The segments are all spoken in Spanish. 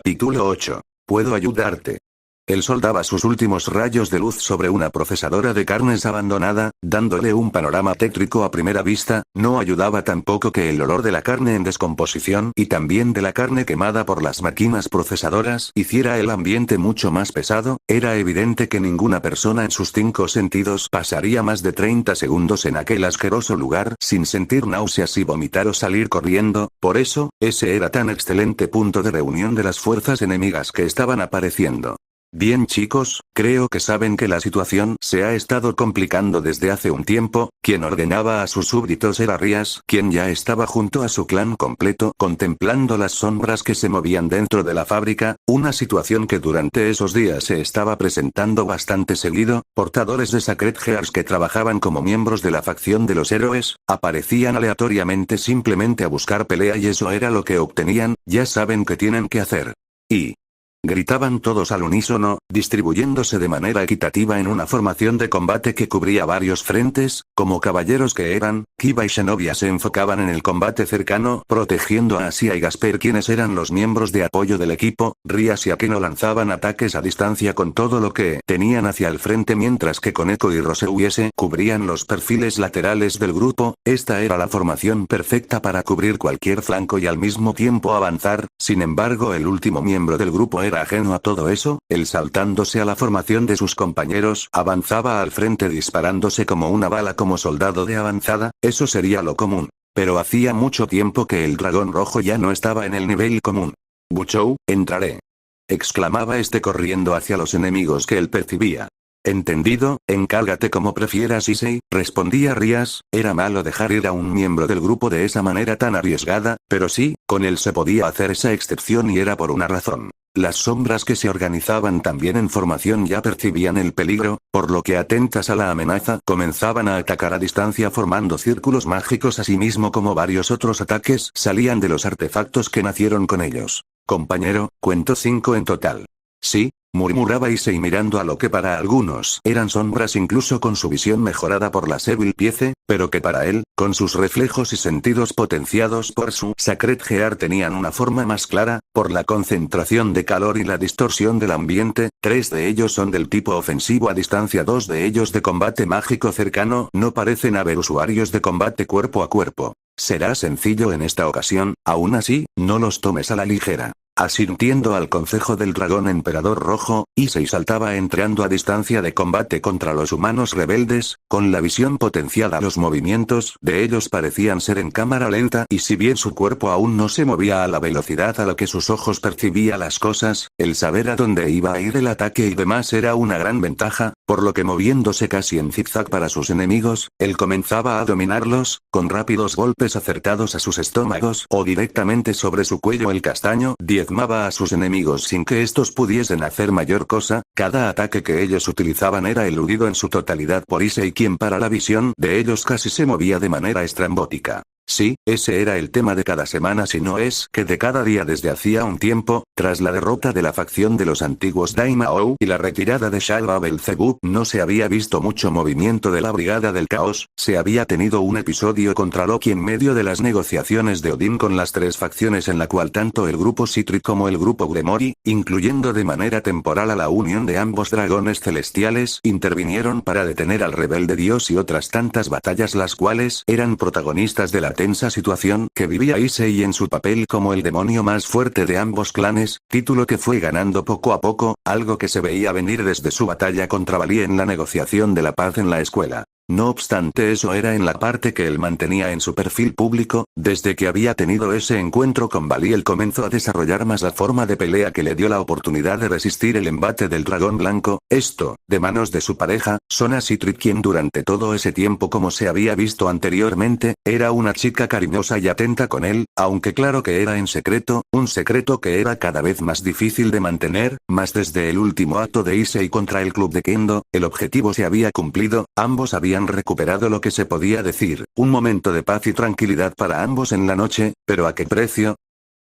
Capítulo 8. Puedo ayudarte. El sol daba sus últimos rayos de luz sobre una procesadora de carnes abandonada, dándole un panorama tétrico a primera vista. No ayudaba tampoco que el olor de la carne en descomposición y también de la carne quemada por las máquinas procesadoras hiciera el ambiente mucho más pesado. Era evidente que ninguna persona en sus 5 sentidos pasaría más de 30 segundos en aquel asqueroso lugar sin sentir náuseas y vomitar o salir corriendo. Por eso, ese era tan excelente punto de reunión de las fuerzas enemigas que estaban apareciendo. Bien chicos, creo que saben que la situación se ha estado complicando desde hace un tiempo. Quien ordenaba a sus súbditos era Rías, quien ya estaba junto a su clan completo contemplando las sombras que se movían dentro de la fábrica, una situación que durante esos días se estaba presentando bastante seguido. Portadores de Sacred Gears que trabajaban como miembros de la facción de los héroes, aparecían aleatoriamente simplemente a buscar pelea y eso era lo que obtenían. Ya saben qué tienen que hacer. Y gritaban todos al unísono, distribuyéndose de manera equitativa en una formación de combate que cubría varios frentes. Como caballeros que eran, Kiba y Shinobi se enfocaban en el combate cercano, protegiendo a Asia y Gasper, quienes eran los miembros de apoyo del equipo. Rías y Akeno lanzaban ataques a distancia con todo lo que tenían hacia el frente, mientras que Koneko y Roseuise cubrían los perfiles laterales del grupo. Esta era la formación perfecta para cubrir cualquier flanco y al mismo tiempo avanzar. Sin embargo, el último miembro del grupo era ajeno a todo eso. Él, saltándose a la formación de sus compañeros, avanzaba al frente disparándose como una bala como soldado de avanzada. Eso sería lo común. Pero hacía mucho tiempo que el dragón rojo ya no estaba en el nivel común. Buchou, entraré. Exclamaba este corriendo hacia los enemigos que él percibía. Entendido, encárgate como prefieras Issei, respondía Rías. Era malo dejar ir a un miembro del grupo de esa manera tan arriesgada, pero sí, con él se podía hacer esa excepción y era por una razón. Las sombras que se organizaban también en formación ya percibían el peligro, por lo que atentas a la amenaza comenzaban a atacar a distancia formando círculos mágicos, así mismo como varios otros ataques salían de los artefactos que nacieron con ellos. Compañero, cuento 5 en total. Sí, murmuraba Issei mirando a lo que para algunos eran sombras incluso con su visión mejorada por la Evil Piece, pero que para él, con sus reflejos y sentidos potenciados por su Sacred Gear tenían una forma más clara, por la concentración de calor y la distorsión del ambiente. 3 de ellos son del tipo ofensivo a distancia, 2 de ellos de combate mágico cercano. No parecen haber usuarios de combate cuerpo a cuerpo. Será sencillo en esta ocasión, aún así, no los tomes a la ligera. Asintiendo al consejo del dragón emperador rojo, Issei saltaba entrando a distancia de combate contra los humanos rebeldes, con la visión potenciada. Los movimientos de ellos parecían ser en cámara lenta y si bien su cuerpo aún no se movía a la velocidad a la que sus ojos percibía las cosas, el saber a dónde iba a ir el ataque y demás era una gran ventaja, por lo que moviéndose casi en zigzag para sus enemigos, él comenzaba a dominarlos, con rápidos golpes acertados a sus estómagos o directamente sobre su cuello. El castaño diezmaba a sus enemigos sin que estos pudiesen hacer mayor cosa. Cada ataque que ellos utilizaban era eludido en su totalidad por Issei, quien para la visión de ellos casi se movía de manera estrambótica. Sí, ese era el tema de cada semana, si no es que de cada día desde hacía un tiempo. Tras la derrota de la facción de los antiguos Daimao y la retirada de Shalva Belzebub, no se había visto mucho movimiento de la Brigada del Caos. Se había tenido un episodio contra Loki en medio de las negociaciones de Odín con las 3 facciones, en la cual tanto el grupo Citric como el grupo Gremori, incluyendo de manera temporal a la unión de ambos dragones celestiales, intervinieron para detener al rebelde dios y otras tantas batallas, las cuales eran protagonistas de la tensa situación que vivía Issei en su papel como el demonio más fuerte de ambos clanes, título que fue ganando poco a poco, algo que se veía venir desde su batalla contra Bali en la negociación de la paz en la escuela. No obstante, eso era en la parte que él mantenía en su perfil público. Desde que había tenido ese encuentro con Bali, él comenzó a desarrollar más la forma de pelea que le dio la oportunidad de resistir el embate del dragón blanco, esto, de manos de su pareja, Sona Citric, quien durante todo ese tiempo, como se había visto anteriormente, era una chica cariñosa y atenta con él, aunque claro que era en secreto, un secreto que era cada vez más difícil de mantener, más desde el último acto de Issei contra el club de Kendo. El objetivo se había cumplido, ambos habían recuperado lo que se podía decir, un momento de paz y tranquilidad para ambos en la noche, pero ¿a qué precio?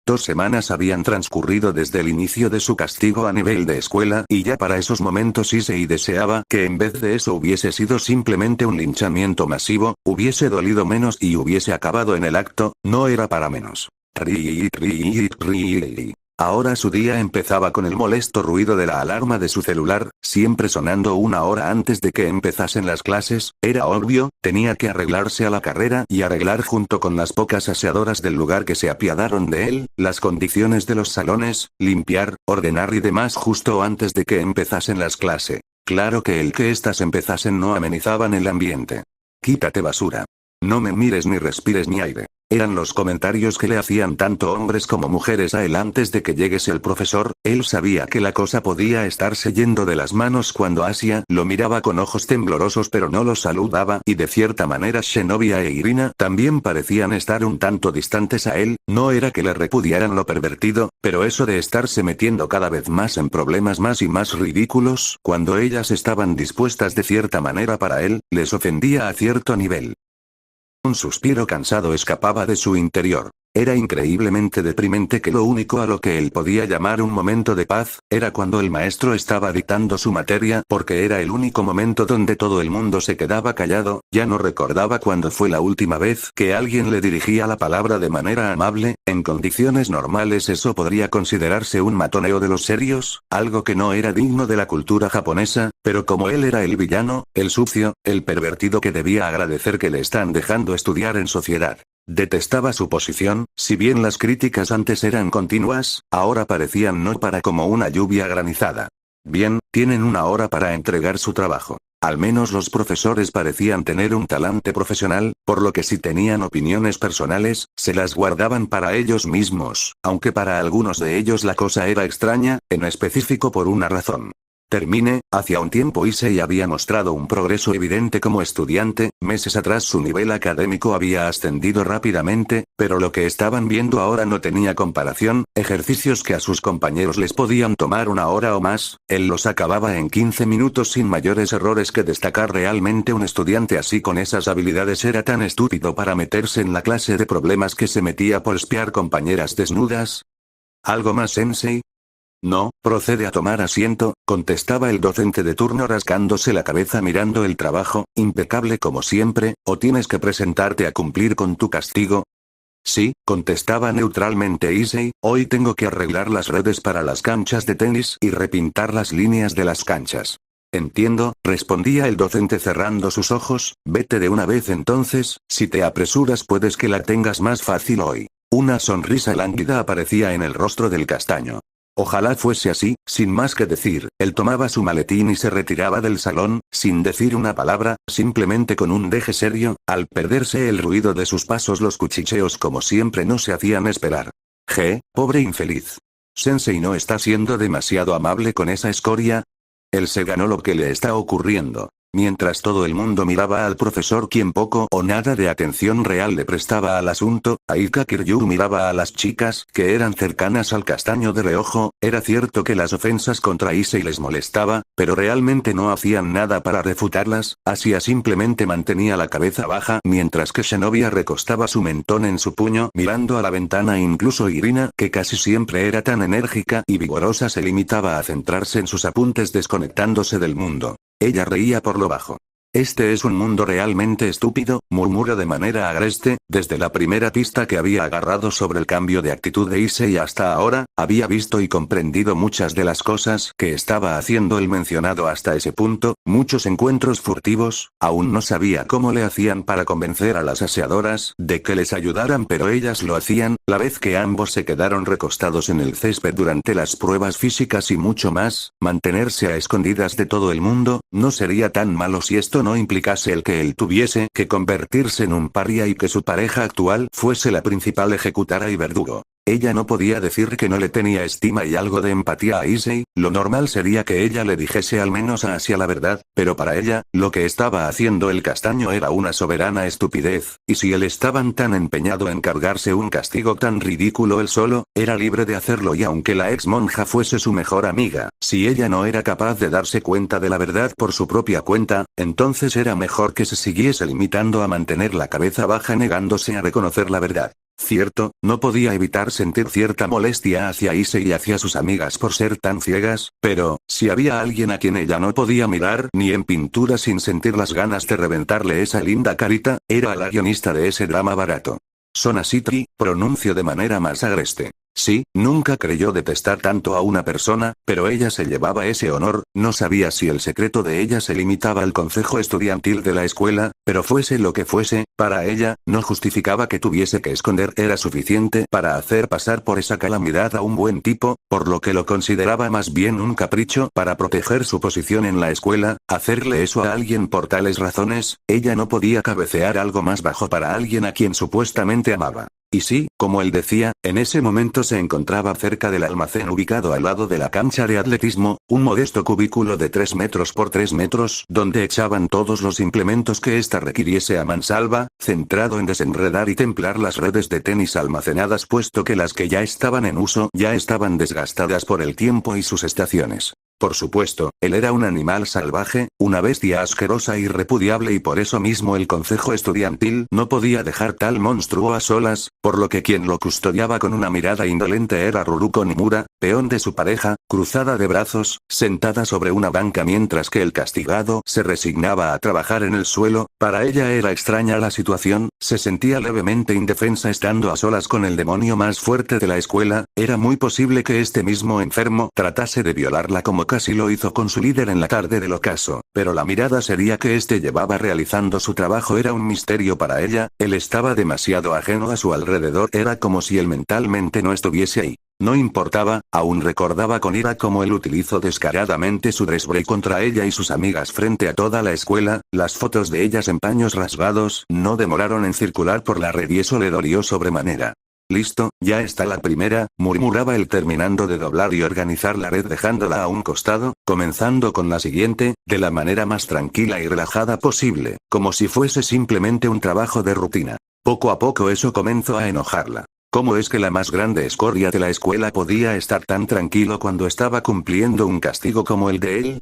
2 semanas habían transcurrido desde el inicio de su castigo a nivel de escuela y ya para esos momentos Issei deseaba que en vez de eso hubiese sido simplemente un linchamiento masivo, hubiese dolido menos y hubiese acabado en el acto. No era para menos. Ahora su día empezaba con el molesto ruido de la alarma de su celular, siempre sonando una hora antes de que empezasen las clases. Era obvio, tenía que arreglarse a la carrera y arreglar junto con las pocas aseadoras del lugar que se apiadaron de él, las condiciones de los salones, limpiar, ordenar y demás justo antes de que empezasen las clases. Claro que el que éstas empezasen no amenizaban el ambiente. Quítate basura. No me mires ni respires ni aire. Eran los comentarios que le hacían tanto hombres como mujeres a él antes de que llegase el profesor. Él sabía que la cosa podía estarse yendo de las manos cuando Asia lo miraba con ojos temblorosos pero no lo saludaba, y de cierta manera Zenobia e Irina también parecían estar un tanto distantes a él. No era que le repudiaran lo pervertido, pero eso de estarse metiendo cada vez más en problemas más y más ridículos, cuando ellas estaban dispuestas de cierta manera para él, les ofendía a cierto nivel. Un suspiro cansado escapaba de su interior. Era increíblemente deprimente que lo único a lo que él podía llamar un momento de paz, era cuando el maestro estaba dictando su materia, porque era el único momento donde todo el mundo se quedaba callado. Ya no recordaba cuándo fue la última vez que alguien le dirigía la palabra de manera amable. En condiciones normales eso podría considerarse un matoneo de los serios, algo que no era digno de la cultura japonesa, pero como él era el villano, el sucio, el pervertido que debía agradecer que le están dejando estudiar en sociedad. Detestaba su posición, si bien las críticas antes eran continuas, ahora parecían no parar como una lluvia granizada. Bien, tienen una hora para entregar su trabajo. Al menos los profesores parecían tener un talante profesional, por lo que si tenían opiniones personales, se las guardaban para ellos mismos, aunque para algunos de ellos la cosa era extraña, en específico por una razón. Termine, hacía un tiempo Issei había mostrado un progreso evidente como estudiante. Meses atrás su nivel académico había ascendido rápidamente, pero lo que estaban viendo ahora no tenía comparación. Ejercicios que a sus compañeros les podían tomar una hora o más, él los acababa en 15 minutos sin mayores errores que destacar. Realmente un estudiante así con esas habilidades era tan estúpido para meterse en la clase de problemas que se metía por espiar compañeras desnudas. ¿Algo más, sensei? No, procede a tomar asiento, contestaba el docente de turno rascándose la cabeza mirando el trabajo, impecable como siempre, ¿o tienes que presentarte a cumplir con tu castigo? Sí, contestaba neutralmente Issei, hoy tengo que arreglar las redes para las canchas de tenis y repintar las líneas de las canchas. Entiendo, respondía el docente cerrando sus ojos, vete de una vez entonces, si te apresuras puedes que la tengas más fácil hoy. Una sonrisa lánguida aparecía en el rostro del castaño. Ojalá fuese así, sin más que decir, él tomaba su maletín y se retiraba del salón, sin decir una palabra, simplemente con un deje serio. Al perderse el ruido de sus pasos los cuchicheos como siempre no se hacían esperar. Pobre infeliz. ¿Sensei no está siendo demasiado amable con esa escoria? Él se ganó lo que le está ocurriendo. Mientras todo el mundo miraba al profesor quien poco o nada de atención real le prestaba al asunto, Aika Kiryu miraba a las chicas que eran cercanas al castaño de reojo. Era cierto que las ofensas contra Issei les molestaba, pero realmente no hacían nada para refutarlas. Asia simplemente mantenía la cabeza baja mientras que Zenobia recostaba su mentón en su puño mirando a la ventana. Incluso Irina, que casi siempre era tan enérgica y vigorosa, se limitaba a centrarse en sus apuntes desconectándose del mundo. Ella reía por lo bajo. Este es un mundo realmente estúpido, murmuró de manera agreste. Desde la primera pista que había agarrado sobre el cambio de actitud de Issei hasta ahora, había visto y comprendido muchas de las cosas que estaba haciendo el mencionado hasta ese punto, muchos encuentros furtivos. Aún no sabía cómo le hacían para convencer a las aseadoras de que les ayudaran, pero ellas lo hacían. La vez que ambos se quedaron recostados en el césped durante las pruebas físicas y mucho más, mantenerse a escondidas de todo el mundo, no sería tan malo si esto no implicase el que él tuviese que convertirse en un paria y que su pareja actual fuese la principal ejecutora y verdugo. Ella no podía decir que no le tenía estima y algo de empatía a Issei. Lo normal sería que ella le dijese al menos a Asia la verdad, pero para ella, lo que estaba haciendo el castaño era una soberana estupidez, y si él estaba tan empeñado en cargarse un castigo tan ridículo él solo, era libre de hacerlo. Y aunque la ex monja fuese su mejor amiga, si ella no era capaz de darse cuenta de la verdad por su propia cuenta, entonces era mejor que se siguiese limitando a mantener la cabeza baja negándose a reconocer la verdad. Cierto, no podía evitar sentir cierta molestia hacia Issei y hacia sus amigas por ser tan ciegas, pero, si había alguien a quien ella no podía mirar ni en pintura sin sentir las ganas de reventarle esa linda carita, era a la guionista de ese drama barato. Sonasitri, pronunció de manera más agreste. Sí, nunca creyó detestar tanto a una persona, pero ella se llevaba ese honor, no sabía si el secreto de ella se limitaba al consejo estudiantil de la escuela, pero fuese lo que fuese, para ella, no justificaba que tuviese que esconder, era suficiente para hacer pasar por esa calamidad a un buen tipo, por lo que lo consideraba más bien un capricho para proteger su posición en la escuela, hacerle eso a alguien por tales razones, ella no podía cabecear algo más bajo para alguien a quien supuestamente amaba. Y sí, como él decía, en ese momento se encontraba cerca del almacén ubicado al lado de la cancha de atletismo, un modesto cubículo de 3 metros por 3 metros donde echaban todos los implementos que ésta requiriese a mansalva, centrado en desenredar y templar las redes de tenis almacenadas puesto que las que ya estaban en uso ya estaban desgastadas por el tiempo y sus estaciones. Por supuesto, él era un animal salvaje, una bestia asquerosa y repudiable y por eso mismo el consejo estudiantil no podía dejar tal monstruo a solas, por lo que quien lo custodiaba con una mirada indolente era Ruruko Nimura, peón de su pareja, cruzada de brazos, sentada sobre una banca mientras que el castigado se resignaba a trabajar en el suelo. Para ella era extraña la situación, se sentía levemente indefensa estando a solas con el demonio más fuerte de la escuela, era muy posible que este mismo enfermo tratase de violarla como casi lo hizo con su líder en la tarde del ocaso, pero la mirada seria que éste llevaba realizando su trabajo era un misterio para ella, él estaba demasiado ajeno a su alrededor, era como si él mentalmente no estuviese ahí. No importaba, aún recordaba con ira cómo él utilizó descaradamente su dress contra ella y sus amigas frente a toda la escuela, las fotos de ellas en paños rasgados no demoraron en circular por la red y eso le dolió sobremanera. Listo, ya está la primera, murmuraba él terminando de doblar y organizar la red dejándola a un costado, comenzando con la siguiente, de la manera más tranquila y relajada posible, como si fuese simplemente un trabajo de rutina. Poco a poco eso comenzó a enojarla. ¿Cómo es que la más grande escoria de la escuela podía estar tan tranquilo cuando estaba cumpliendo un castigo como el de él?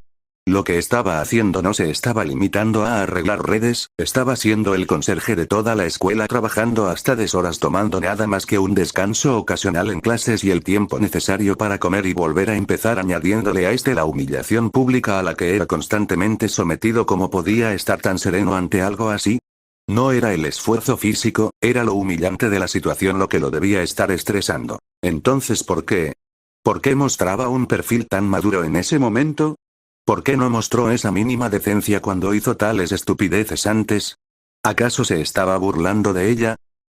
Lo que estaba haciendo no se estaba limitando a arreglar redes, estaba siendo el conserje de toda la escuela trabajando hasta deshoras tomando nada más que un descanso ocasional en clases y el tiempo necesario para comer y volver a empezar añadiéndole a este la humillación pública a la que era constantemente sometido. ¿Cómo podía estar tan sereno ante algo así? No era el esfuerzo físico, era lo humillante de la situación lo que lo debía estar estresando. Entonces, ¿por qué? ¿Por qué mostraba un perfil tan maduro en ese momento? ¿Por qué no mostró esa mínima decencia cuando hizo tales estupideces antes? ¿Acaso se estaba burlando de ella?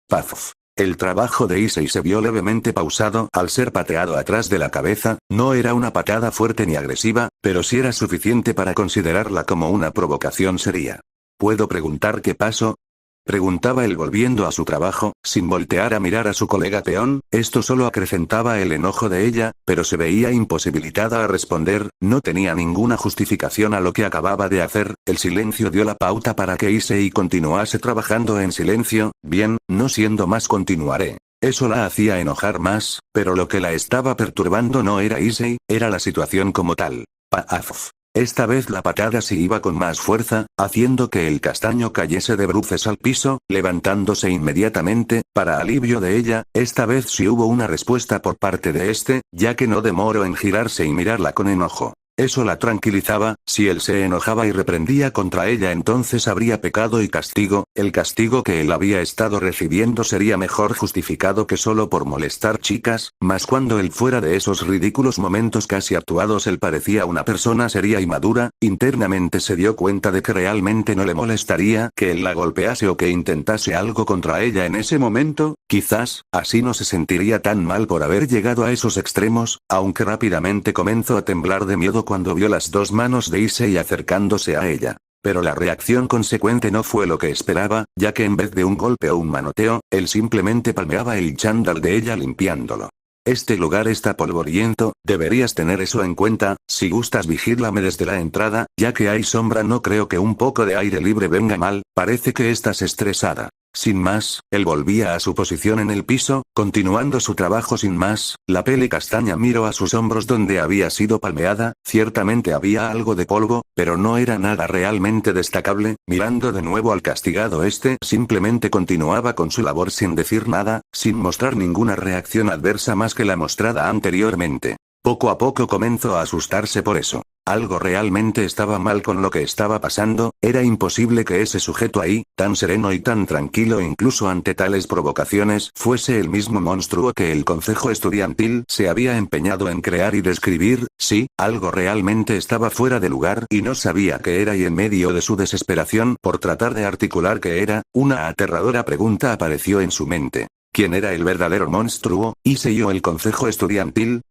Paf. El trabajo de Issei se vio levemente pausado al ser pateado atrás de la cabeza, no era una patada fuerte ni agresiva, pero sí era suficiente para considerarla como una provocación seria. ¿Puedo preguntar qué pasó? Preguntaba él volviendo a su trabajo, sin voltear a mirar a su colega peón, esto solo acrecentaba el enojo de ella, pero se veía imposibilitada a responder, no tenía ninguna justificación a lo que acababa de hacer, el silencio dio la pauta para que Issei continuase trabajando en silencio, bien, no siendo más continuaré. Eso la hacía enojar más, pero lo que la estaba perturbando no era Issei, era la situación como tal. Paf. Esta vez la patada sí iba con más fuerza, haciendo que el castaño cayese de bruces al piso, levantándose inmediatamente, para alivio de ella, esta vez sí hubo una respuesta por parte de este, ya que no demoró en girarse y mirarla con enojo. Eso la tranquilizaba, si él se enojaba y reprendía contra ella entonces habría pecado y castigo, el castigo que él había estado recibiendo sería mejor justificado que solo por molestar chicas, mas cuando él fuera de esos ridículos momentos casi actuados él parecía una persona seria y madura, internamente se dio cuenta de que realmente no le molestaría que él la golpease o que intentase algo contra ella en ese momento, quizás, así no se sentiría tan mal por haber llegado a esos extremos, aunque rápidamente comenzó a temblar de miedo cuando vio las dos manos de Issei acercándose a ella. Pero la reacción consecuente no fue lo que esperaba, ya que en vez de un golpe o un manoteo, él simplemente palmeaba el chándal de ella limpiándolo. Este lugar está polvoriento, deberías tener eso en cuenta, si gustas vigílame desde la entrada, ya que hay sombra no creo que un poco de aire libre venga mal, parece que estás estresada. Sin más, él volvía a su posición en el piso, continuando su trabajo sin más, la peli castaña miró a sus hombros donde había sido palmeada, ciertamente había algo de polvo, pero no era nada realmente destacable, mirando de nuevo al castigado simplemente continuaba con su labor sin decir nada, sin mostrar ninguna reacción adversa más que la mostrada anteriormente. Poco a poco comenzó a asustarse por eso. Algo realmente estaba mal con lo que estaba pasando, era imposible que ese sujeto ahí, tan sereno y tan tranquilo incluso ante tales provocaciones, fuese el mismo monstruo que el consejo estudiantil se había empeñado en crear y describir. Sí, algo realmente estaba fuera de lugar y no sabía qué era, y en medio de su desesperación por tratar de articular qué era, una aterradora pregunta apareció en su mente. ¿Quién era el verdadero monstruo, Issei o el consejo estudiantil?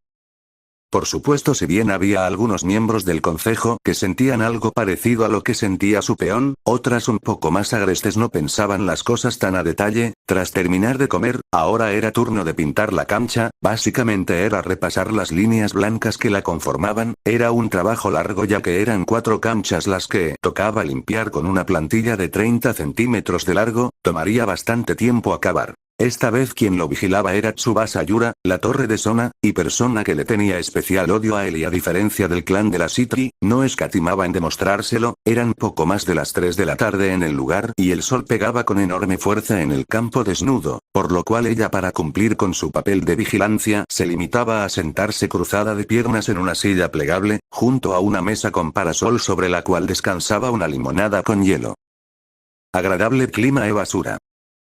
Por supuesto, si bien había algunos miembros del consejo que sentían algo parecido a lo que sentía su peón, otras un poco más agrestes no pensaban las cosas tan a detalle. Tras terminar de comer, ahora era turno de pintar la cancha, básicamente era repasar las líneas blancas que la conformaban. Era un trabajo largo ya que eran 4 canchas las que tocaba limpiar con una plantilla de 30 centímetros de largo, tomaría bastante tiempo acabar. Esta vez quien lo vigilaba era Tsubasa Yura, la torre de Sona, y persona que le tenía especial odio a él, y a diferencia del clan de la Citri, no escatimaba en demostrárselo. Eran poco más de las 3 de la tarde en el lugar y el sol pegaba con enorme fuerza en el campo desnudo, por lo cual ella, para cumplir con su papel de vigilancia, se limitaba a sentarse cruzada de piernas en una silla plegable, junto a una mesa con parasol sobre la cual descansaba una limonada con hielo. ¿Agradable clima e basura?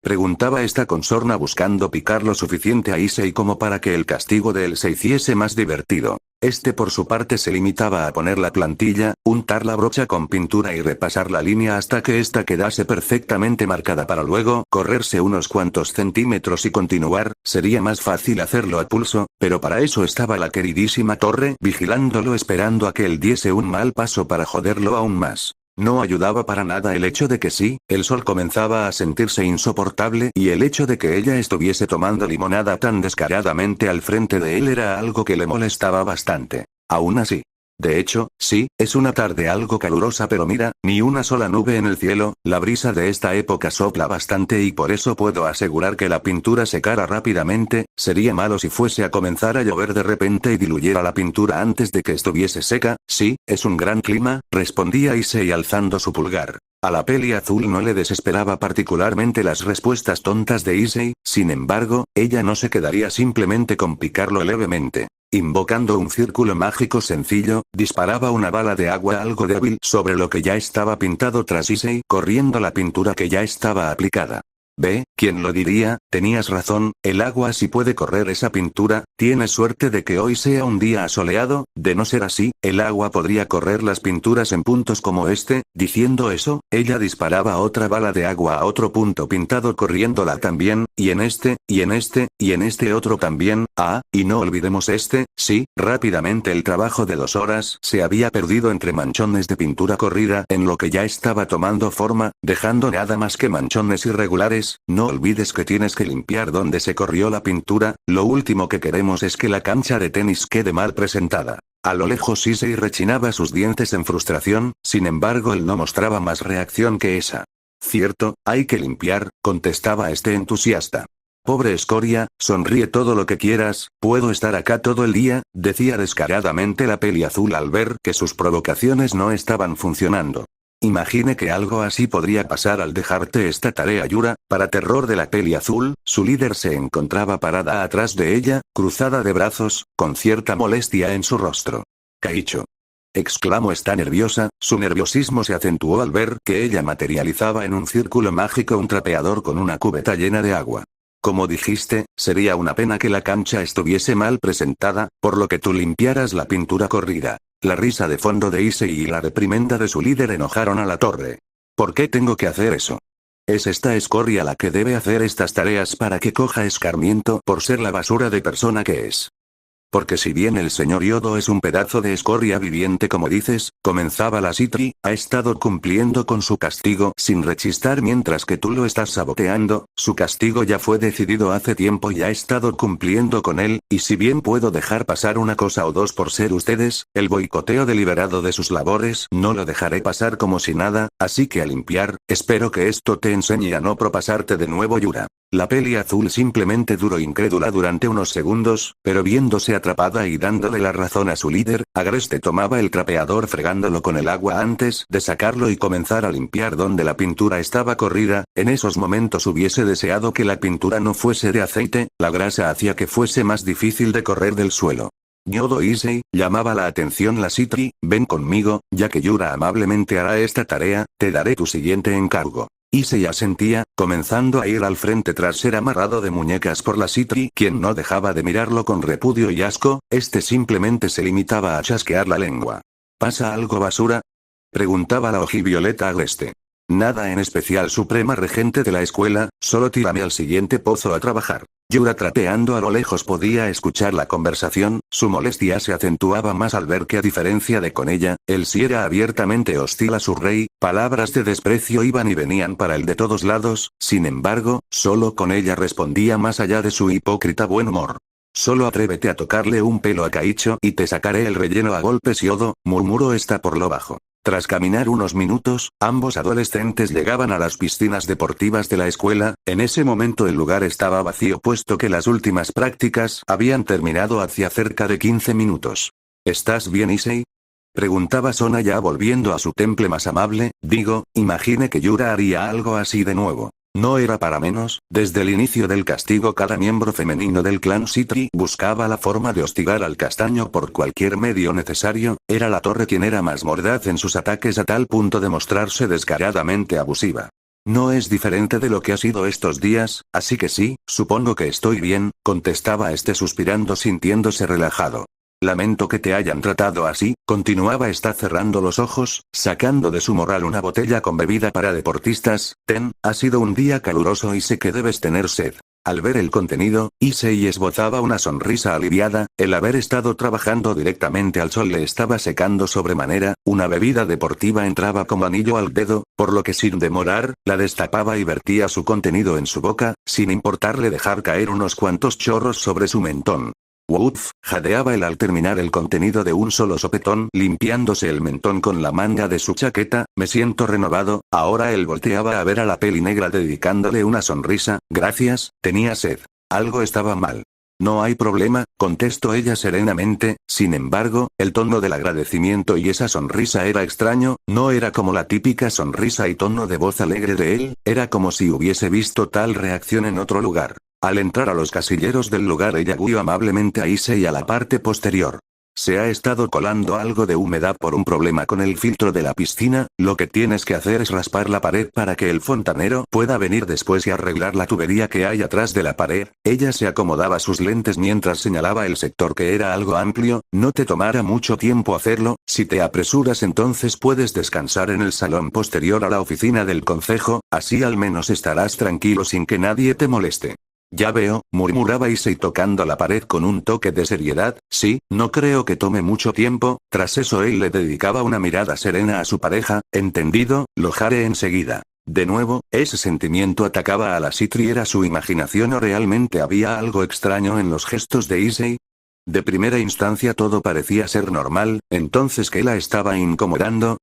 Preguntaba esta con sorna, buscando picar lo suficiente a Issei como para que el castigo de él se hiciese más divertido. Este por su parte se limitaba a poner la plantilla, untar la brocha con pintura y repasar la línea hasta que ésta quedase perfectamente marcada para luego correrse unos cuantos centímetros y continuar. Sería más fácil hacerlo a pulso, pero para eso estaba la queridísima torre vigilándolo, esperando a que él diese un mal paso para joderlo aún más. No ayudaba para nada el hecho de que sí, el sol comenzaba a sentirse insoportable, y el hecho de que ella estuviese tomando limonada tan descaradamente al frente de él era algo que le molestaba bastante. Aún así. De hecho, sí, es una tarde algo calurosa, pero mira, ni una sola nube en el cielo. La brisa de esta época sopla bastante y por eso puedo asegurar que la pintura secara rápidamente. Sería malo si fuese a comenzar a llover de repente y diluyera la pintura antes de que estuviese seca. Sí, es un gran clima, respondía Issei alzando su pulgar. A la peli azul no le desesperaba particularmente las respuestas tontas de Issei, sin embargo, ella no se quedaría simplemente con picarlo levemente. Invocando un círculo mágico sencillo, disparaba una bala de agua algo débil sobre lo que ya estaba pintado tras Issei, corriendo la pintura que ya estaba aplicada. Ve, ¿quién lo diría? Tenías razón, el agua sí puede correr esa pintura. Tienes suerte de que hoy sea un día asoleado, de no ser así, el agua podría correr las pinturas en puntos como este. Diciendo eso, ella disparaba otra bala de agua a otro punto pintado corriéndola también, y en este, y en este, y en este otro también. Y no olvidemos este. Sí, rápidamente el trabajo de 2 horas se había perdido entre manchones de pintura corrida en lo que ya estaba tomando forma, dejando nada más que manchones irregulares. No olvides que tienes que limpiar donde se corrió la pintura. Lo último que queremos es que la cancha de tenis quede mal presentada. A lo lejos Issei rechinaba sus dientes en frustración, sin embargo él no mostraba más reacción que esa. Cierto, hay que limpiar, contestaba este entusiasta. Pobre escoria, sonríe todo lo que quieras, puedo estar acá todo el día, decía descaradamente la peli azul al ver que sus provocaciones no estaban funcionando. Imagine que algo así podría pasar al dejarte esta tarea, Yura. Para terror de la peli azul, su líder se encontraba parada atrás de ella, cruzada de brazos, con cierta molestia en su rostro. Kaicho. Exclamó, está nerviosa. Su nerviosismo se acentuó al ver que ella materializaba en un círculo mágico un trapeador con una cubeta llena de agua. Como dijiste, sería una pena que la cancha estuviese mal presentada, por lo que tú limpiaras la pintura corrida. La risa de fondo de Issei y la reprimenda de su líder enojaron a la torre. ¿Por qué tengo que hacer eso? Es esta escoria la que debe hacer estas tareas para que coja escarmiento por ser la basura de persona que es. Porque si bien el señor Yodo es un pedazo de escoria viviente como dices, comenzaba la Citri, ha estado cumpliendo con su castigo sin rechistar mientras que tú lo estás saboteando. Su castigo ya fue decidido hace tiempo y ha estado cumpliendo con él, y si bien puedo dejar pasar una cosa o dos por ser ustedes, el boicoteo deliberado de sus labores no lo dejaré pasar como si nada, así que a limpiar. Espero que esto te enseñe a no propasarte de nuevo, Yura. La peli azul simplemente duró incrédula durante unos segundos, pero viéndose atrapada y dándole la razón a su líder, Agreste tomaba el trapeador fregándolo con el agua antes de sacarlo y comenzar a limpiar donde la pintura estaba corrida. En esos momentos hubiese deseado que la pintura no fuese de aceite, la grasa hacía que fuese más difícil de correr del suelo. Yodo Issei, llamaba la atención la Citri, ven conmigo, ya que Yura amablemente hará esta tarea, te daré tu siguiente encargo. Issei asentía, comenzando a ir al frente tras ser amarrado de muñecas por la Citri, quien no dejaba de mirarlo con repudio y asco, este simplemente se limitaba a chasquear la lengua. ¿Pasa algo, basura? Preguntaba la ojivioleta agreste. Nada en especial, suprema regente de la escuela, solo tírame al siguiente pozo a trabajar. Yura, trapeando a lo lejos, podía escuchar la conversación, su molestia se acentuaba más al ver que, a diferencia de con ella, él sí era abiertamente hostil a su rey, palabras de desprecio iban y venían para él de todos lados, sin embargo, solo con ella respondía más allá de su hipócrita buen humor. Solo atrévete a tocarle un pelo a Kaicho y te sacaré el relleno a golpes, Yodo, murmuró esta por lo bajo. Tras caminar unos minutos, ambos adolescentes llegaban a las piscinas deportivas de la escuela. En ese momento el lugar estaba vacío puesto que las últimas prácticas habían terminado hacía cerca de 15 minutos. ¿Estás bien, Issei? Preguntaba Sona, ya volviendo a su temple más amable. Imagine que Yura haría algo así de nuevo. No era para menos, desde el inicio del castigo cada miembro femenino del clan Citri buscaba la forma de hostigar al castaño por cualquier medio necesario, era la torre quien era más mordaz en sus ataques a tal punto de mostrarse descaradamente abusiva. No es diferente de lo que ha sido estos días, así que sí, supongo que estoy bien, contestaba este suspirando, sintiéndose relajado. Lamento que te hayan tratado así, continuaba esta cerrando los ojos, sacando de su morral una botella con bebida para deportistas. Ten, ha sido un día caluroso y sé que debes tener sed. Al ver el contenido, Issei esbozaba una sonrisa aliviada, el haber estado trabajando directamente al sol le estaba secando sobremanera, una bebida deportiva entraba como anillo al dedo, por lo que sin demorar, la destapaba y vertía su contenido en su boca, sin importarle dejar caer unos cuantos chorros sobre su mentón. Woof, jadeaba él al terminar el contenido de un solo sopetón, limpiándose el mentón con la manga de su chaqueta. Me siento renovado. Ahora él volteaba a ver a la peli negra dedicándole una sonrisa. Gracias, tenía sed. Algo estaba mal. No hay problema, contestó ella serenamente. Sin embargo, el tono del agradecimiento y esa sonrisa era extraño, no era como la típica sonrisa y tono de voz alegre de él, era como si hubiese visto tal reacción en otro lugar. Al entrar a los casilleros del lugar, ella guió amablemente a Issei a la parte posterior. Se ha estado colando algo de humedad por un problema con el filtro de la piscina, lo que tienes que hacer es raspar la pared para que el fontanero pueda venir después y arreglar la tubería que hay atrás de la pared. Ella se acomodaba sus lentes mientras señalaba el sector, que era algo amplio, no te tomará mucho tiempo hacerlo, si te apresuras entonces puedes descansar en el salón posterior a la oficina del concejo, así al menos estarás tranquilo sin que nadie te moleste. Ya veo, murmuraba Issei tocando la pared con un toque de seriedad. Sí, no creo que tome mucho tiempo. Tras eso él le dedicaba una mirada serena a su pareja. Entendido, lo haré enseguida. De nuevo, ese sentimiento atacaba a la Citri. ¿Era su imaginación o realmente había algo extraño en los gestos de Issei? De primera instancia todo parecía ser normal, entonces ¿qué la estaba incomodando?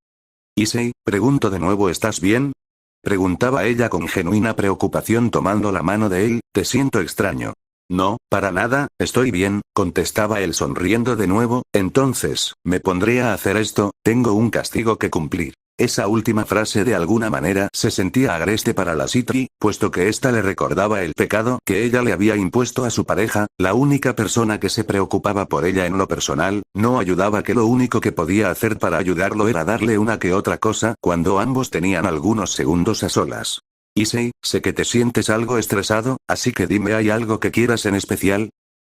Issei, pregunto de nuevo, ¿estás bien? Preguntaba ella con genuina preocupación tomando la mano de él. Te siento extraño. No, para nada, estoy bien, contestaba él sonriendo de nuevo. Entonces, me pondré a hacer esto, tengo un castigo que cumplir. Esa última frase de alguna manera se sentía agreste para la Citri, puesto que ésta le recordaba el pecado que ella le había impuesto a su pareja, la única persona que se preocupaba por ella en lo personal, no ayudaba, que lo único que podía hacer para ayudarlo era darle una que otra cosa cuando ambos tenían algunos segundos a solas. Issei, sé que te sientes algo estresado, así que dime, ¿hay algo que quieras en especial?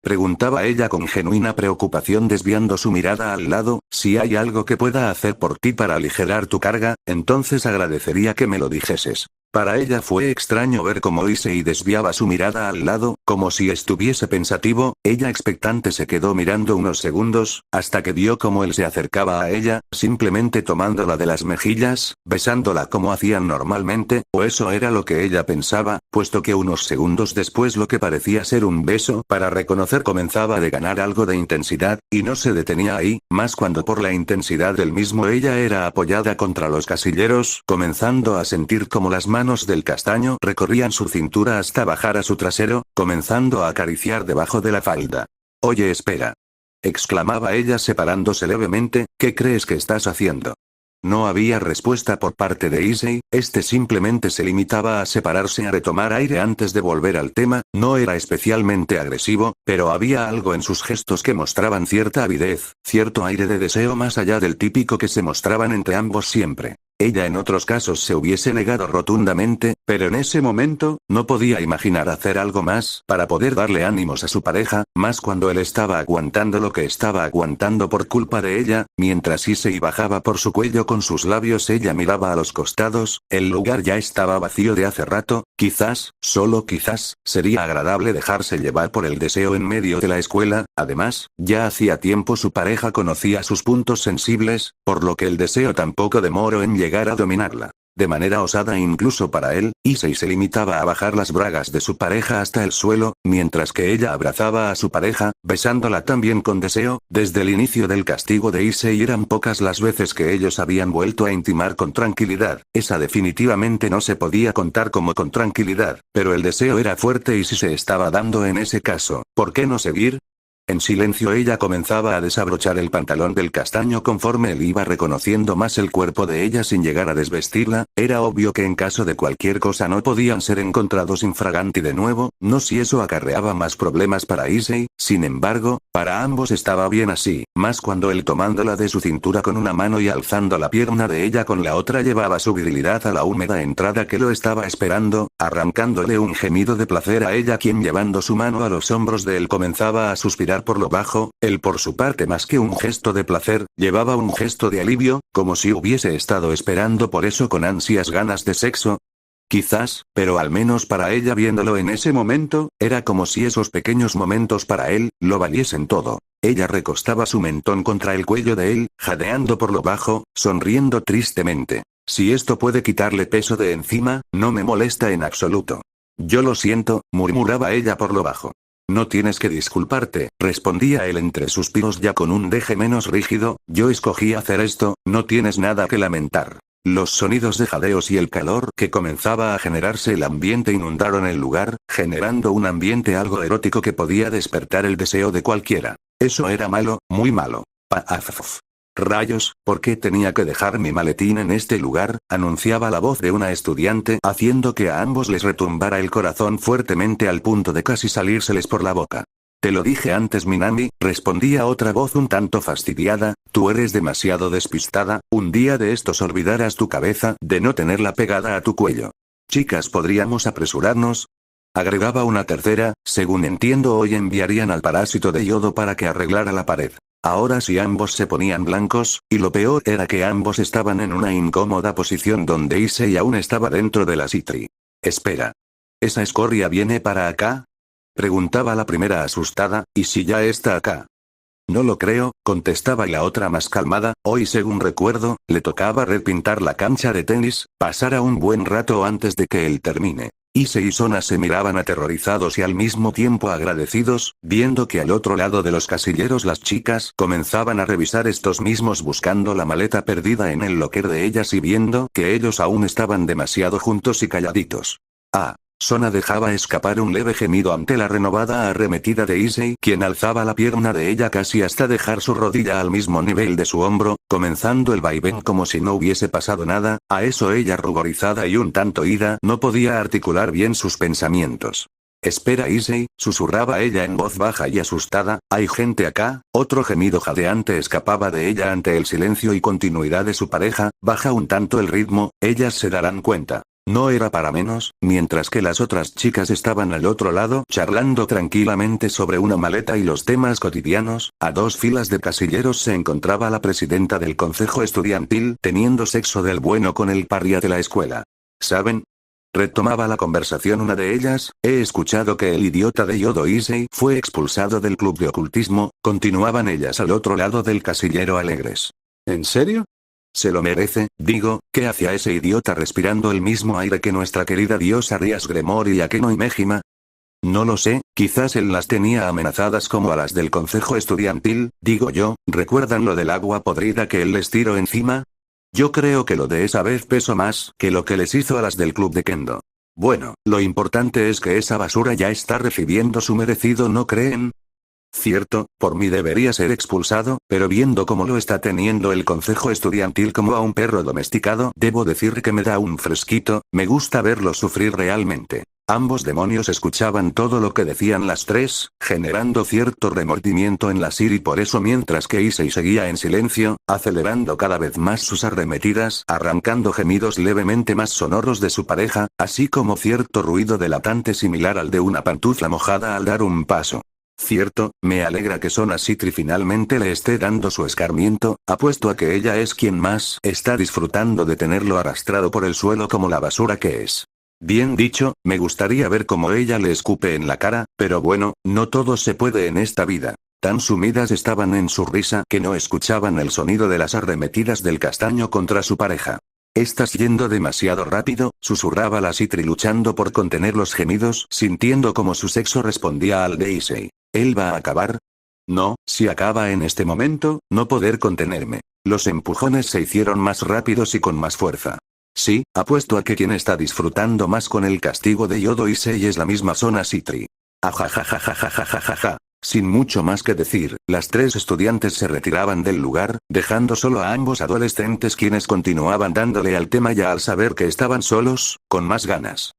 Preguntaba ella con genuina preocupación desviando su mirada al lado. Si hay algo que pueda hacer por ti para aligerar tu carga, entonces agradecería que me lo dijeses. Para ella fue extraño ver cómo Issei desviaba su mirada al lado, como si estuviese pensativo. Ella expectante se quedó mirando unos segundos, hasta que vio cómo él se acercaba a ella, simplemente tomándola de las mejillas, besándola como hacían normalmente, o eso era lo que ella pensaba, puesto que unos segundos después lo que parecía ser un beso para reconocer comenzaba a ganar algo de intensidad, y no se detenía ahí, más cuando por la intensidad del mismo ella era apoyada contra los casilleros, comenzando a sentir como las manos del castaño recorrían su cintura hasta bajar a su trasero, comenzando a acariciar debajo de la falda. Oye, espera. Exclamaba ella separándose levemente, ¿qué crees que estás haciendo? No había respuesta por parte de Issei, este simplemente se limitaba a separarse a retomar aire antes de volver al tema, no era especialmente agresivo, pero había algo en sus gestos que mostraban cierta avidez, cierto aire de deseo más allá del típico que se mostraban entre ambos siempre. Ella en otros casos se hubiese negado rotundamente, pero en ese momento, no podía imaginar hacer algo más para poder darle ánimos a su pareja, más cuando él estaba aguantando lo que estaba aguantando por culpa de ella, mientras Issei bajaba por su cuello con sus labios ella miraba a los costados, el lugar ya estaba vacío de hace rato, quizás, solo quizás, sería agradable dejarse llevar por el deseo en medio de la escuela, además, ya hacía tiempo su pareja conocía sus puntos sensibles, por lo que el deseo tampoco demoró en llegar a dominarla. De manera osada incluso para él, Issei se limitaba a bajar las bragas de su pareja hasta el suelo, mientras que ella abrazaba a su pareja, besándola también con deseo. Desde el inicio del castigo de Issei eran pocas las veces que ellos habían vuelto a intimar con tranquilidad, esa definitivamente no se podía contar como con tranquilidad, pero el deseo era fuerte y si se estaba dando en ese caso, ¿por qué no seguir? En silencio ella comenzaba a desabrochar el pantalón del castaño conforme él iba reconociendo más el cuerpo de ella sin llegar a desvestirla, era obvio que en caso de cualquier cosa no podían ser encontrados infraganti de nuevo, no si eso acarreaba más problemas para Issei, sin embargo, para ambos estaba bien así, más cuando él tomándola de su cintura con una mano y alzando la pierna de ella con la otra llevaba su virilidad a la húmeda entrada que lo estaba esperando, arrancándole un gemido de placer a ella quien llevando su mano a los hombros de él comenzaba a suspirar por lo bajo, él por su parte más que un gesto de placer, llevaba un gesto de alivio, como si hubiese estado esperando por eso con ansias ganas de sexo. Quizás, pero al menos para ella viéndolo en ese momento, era como si esos pequeños momentos para él, lo valiesen todo. Ella recostaba su mentón contra el cuello de él, jadeando por lo bajo, sonriendo tristemente. Si esto puede quitarle peso de encima, no me molesta en absoluto. Yo lo siento, murmuraba ella por lo bajo. No tienes que disculparte, respondía él entre suspiros ya con un deje menos rígido, yo escogí hacer esto, no tienes nada que lamentar. Los sonidos de jadeos y el calor que comenzaba a generarse el ambiente inundaron el lugar, generando un ambiente algo erótico que podía despertar el deseo de cualquiera. Eso era malo, muy malo. Paf. Rayos, ¿por qué tenía que dejar mi maletín en este lugar? Anunciaba la voz de una estudiante, haciendo que a ambos les retumbara el corazón fuertemente al punto de casi salírseles por la boca. Te lo dije antes, Minami, respondía otra voz un tanto fastidiada, tú eres demasiado despistada, un día de estos olvidarás tu cabeza de no tenerla pegada a tu cuello. Chicas, ¿podríamos apresurarnos? Agregaba una tercera, según entiendo hoy enviarían al parásito de yodo para que arreglara la pared. Ahora sí ambos se ponían blancos, y lo peor era que ambos estaban en una incómoda posición donde Issei aún estaba dentro de la Citri. Espera. ¿Esa escoria viene para acá? Preguntaba la primera asustada, ¿y si ya está acá? No lo creo, contestaba la otra más calmada, hoy según recuerdo, le tocaba repintar la cancha de tenis, pasara un buen rato antes de que él termine. Issei y Sona se miraban aterrorizados y al mismo tiempo agradecidos, viendo que al otro lado de los casilleros las chicas comenzaban a revisar estos mismos buscando la maleta perdida en el locker de ellas y viendo que ellos aún estaban demasiado juntos y calladitos. Sona dejaba escapar un leve gemido ante la renovada arremetida de Issei, quien alzaba la pierna de ella casi hasta dejar su rodilla al mismo nivel de su hombro, comenzando el vaivén como si no hubiese pasado nada, a eso ella ruborizada y un tanto ida no podía articular bien sus pensamientos. Espera Issei, susurraba ella en voz baja y asustada, ¿hay gente acá? Otro gemido jadeante escapaba de ella ante el silencio y continuidad de su pareja, baja un tanto el ritmo, ellas se darán cuenta. No era para menos, mientras que las otras chicas estaban al otro lado charlando tranquilamente sobre una maleta y los temas cotidianos, a 2 filas de casilleros se encontraba la presidenta del consejo estudiantil teniendo sexo del bueno con el paria de la escuela. ¿Saben? Retomaba la conversación una de ellas, he escuchado que el idiota de Yodo Issei fue expulsado del club de ocultismo, continuaban ellas al otro lado del casillero alegres. ¿En serio? Se lo merece, digo, ¿qué hacía ese idiota respirando el mismo aire que nuestra querida diosa Rias Gremor y Akeno y Mejima? No lo sé, quizás él las tenía amenazadas como a las del consejo estudiantil, digo yo, ¿recuerdan lo del agua podrida que él les tiró encima? Yo creo que lo de esa vez pesó más que lo que les hizo a las del club de Kendo. Bueno, lo importante es que esa basura ya está recibiendo su merecido, ¿no creen? Cierto, por mí debería ser expulsado, pero viendo cómo lo está teniendo el consejo estudiantil como a un perro domesticado, debo decir que me da un fresquito, me gusta verlo sufrir realmente. Ambos demonios escuchaban todo lo que decían las tres, generando cierto remordimiento en la Siri, por eso mientras que Issei seguía en silencio, acelerando cada vez más sus arremetidas, arrancando gemidos levemente más sonoros de su pareja, así como cierto ruido delatante similar al de una pantufla mojada al dar un paso. Cierto, me alegra que Sona Citri finalmente le esté dando su escarmiento, apuesto a que ella es quien más está disfrutando de tenerlo arrastrado por el suelo como la basura que es. Bien dicho, me gustaría ver cómo ella le escupe en la cara, pero bueno, no todo se puede en esta vida. Tan sumidas estaban en su risa que no escuchaban el sonido de las arremetidas del castaño contra su pareja. «Estás yendo demasiado rápido», susurraba la Citri luchando por contener los gemidos, sintiendo como su sexo respondía al de Issei. ¿Él va a acabar? No, si acaba en este momento, no poder contenerme. Los empujones se hicieron más rápidos y con más fuerza. Sí, apuesto a que quien está disfrutando más con el castigo de Yodo Issei es la misma Sona Citri. Ajajajajajajajaja. Sin mucho más que decir, las tres estudiantes se retiraban del lugar, dejando solo a ambos adolescentes quienes continuaban dándole al tema ya al saber que estaban solos, con más ganas.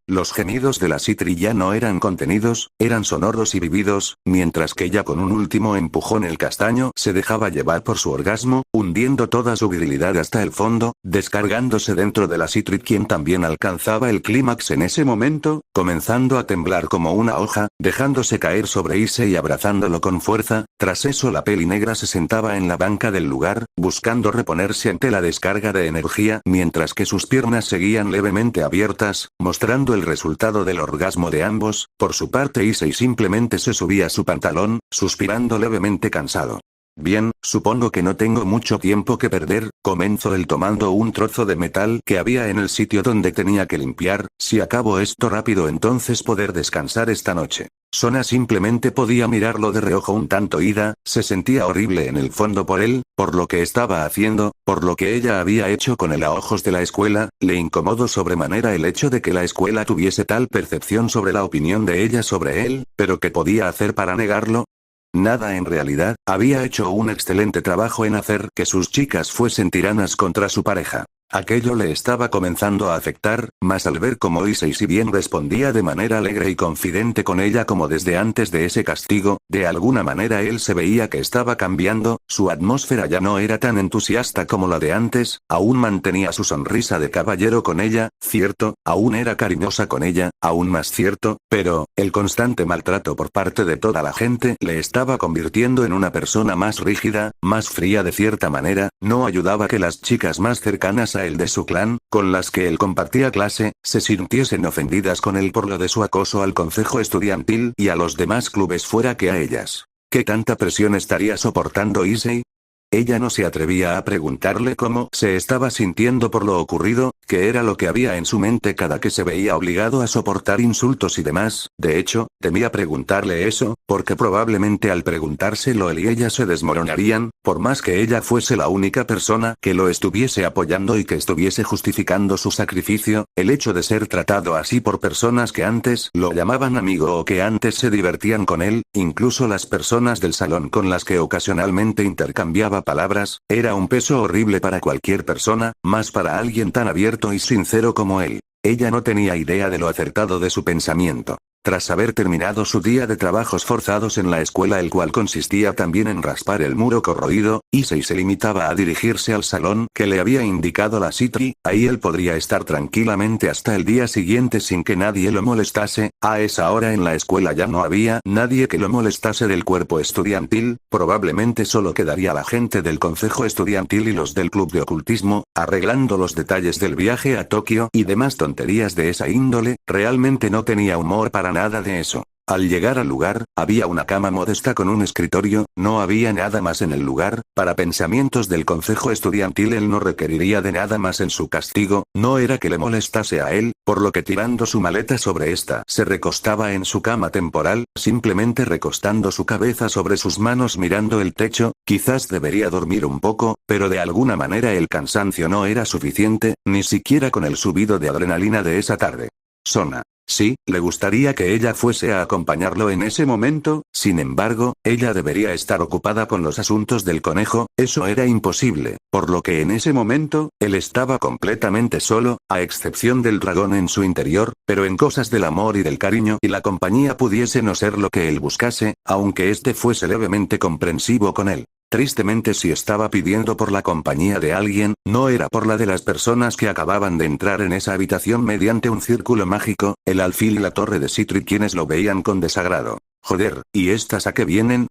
Los gemidos de la Citri ya no eran contenidos, eran sonoros y vividos, mientras que ella con un último empujón el castaño se dejaba llevar por su orgasmo, hundiendo toda su virilidad hasta el fondo, descargándose dentro de la Citri, quien también alcanzaba el clímax en ese momento, comenzando a temblar como una hoja, dejándose caer sobre Issei y abrazándolo con fuerza. Tras eso la peli negra se sentaba en la banca del lugar, buscando reponerse ante la descarga de energía, mientras que sus piernas seguían levemente abiertas, mostrando el resultado del orgasmo de ambos. Por su parte Issei simplemente se subía su pantalón, suspirando levemente cansado. Bien, supongo que no tengo mucho tiempo que perder, comenzó él tomando un trozo de metal que había en el sitio donde tenía que limpiar. Si acabo esto rápido entonces poder descansar esta noche. Sona simplemente podía mirarlo de reojo un tanto ida, se sentía horrible en el fondo por él, por lo que estaba haciendo, por lo que ella había hecho con él a ojos de la escuela, le incomodó sobremanera el hecho de que la escuela tuviese tal percepción sobre la opinión de ella sobre él, pero ¿qué podía hacer para negarlo? Nada en realidad, había hecho un excelente trabajo en hacer que sus chicas fuesen tiranas contra su pareja. Aquello le estaba comenzando a afectar, más al ver cómo Issei si bien respondía de manera alegre y confidente con ella como desde antes de ese castigo, de alguna manera él se veía que estaba cambiando, su atmósfera ya no era tan entusiasta como la de antes, aún mantenía su sonrisa de caballero con ella, cierto, aún era cariñosa con ella, aún más cierto, pero, el constante maltrato por parte de toda la gente le estaba convirtiendo en una persona más rígida, más fría de cierta manera. No ayudaba que las chicas más cercanas a él de su clan, con las que él compartía clase, se sintiesen ofendidas con él por lo de su acoso al consejo estudiantil y a los demás clubes fuera que a ellas. ¿Qué tanta presión estaría soportando Issei? Ella no se atrevía a preguntarle cómo se estaba sintiendo por lo ocurrido, qué era lo que había en su mente cada que se veía obligado a soportar insultos y demás. De hecho, temía preguntarle eso, porque probablemente al preguntárselo él y ella se desmoronarían, por más que ella fuese la única persona que lo estuviese apoyando y que estuviese justificando su sacrificio. El hecho de ser tratado así por personas que antes lo llamaban amigo o que antes se divertían con él, incluso las personas del salón con las que ocasionalmente intercambiaba palabras, era un peso horrible para cualquier persona, más para alguien tan abierto y sincero como él. Ella no tenía idea de lo acertado de su pensamiento. Tras haber terminado su día de trabajos forzados en la escuela, el cual consistía también en raspar el muro corroído, Issei se limitaba a dirigirse al salón que le había indicado la Citri. Ahí él podría estar tranquilamente hasta el día siguiente sin que nadie lo molestase. A esa hora en la escuela ya no había nadie que lo molestase del cuerpo estudiantil, probablemente solo quedaría la gente del consejo estudiantil y los del club de ocultismo, arreglando los detalles del viaje a Tokio y demás tonterías de esa índole. Realmente no tenía humor para nada de eso. Al llegar al lugar, había una cama modesta con un escritorio, no había nada más en el lugar. Para pensamientos del consejo estudiantil él no requeriría de nada más en su castigo, no era que le molestase a él, por lo que tirando su maleta sobre esta se recostaba en su cama temporal, simplemente recostando su cabeza sobre sus manos mirando el techo. Quizás debería dormir un poco, pero de alguna manera el cansancio no era suficiente, ni siquiera con el subido de adrenalina de esa tarde. Sona Sí, le gustaría que ella fuese a acompañarlo en ese momento, sin embargo, ella debería estar ocupada con los asuntos del conejo, eso era imposible, por lo que en ese momento, él estaba completamente solo, a excepción del dragón en su interior, pero en cosas del amor y del cariño y la compañía pudiese no ser lo que él buscase, aunque este fuese levemente comprensivo con él. Tristemente si estaba pidiendo por la compañía de alguien, no era por la de las personas que acababan de entrar en esa habitación mediante un círculo mágico, el alfil y la torre de Citri quienes lo veían con desagrado. Joder, ¿y estas a qué vienen?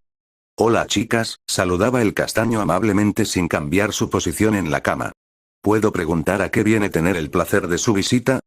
Hola chicas, saludaba el castaño amablemente sin cambiar su posición en la cama. ¿Puedo preguntar a qué viene tener el placer de su visita?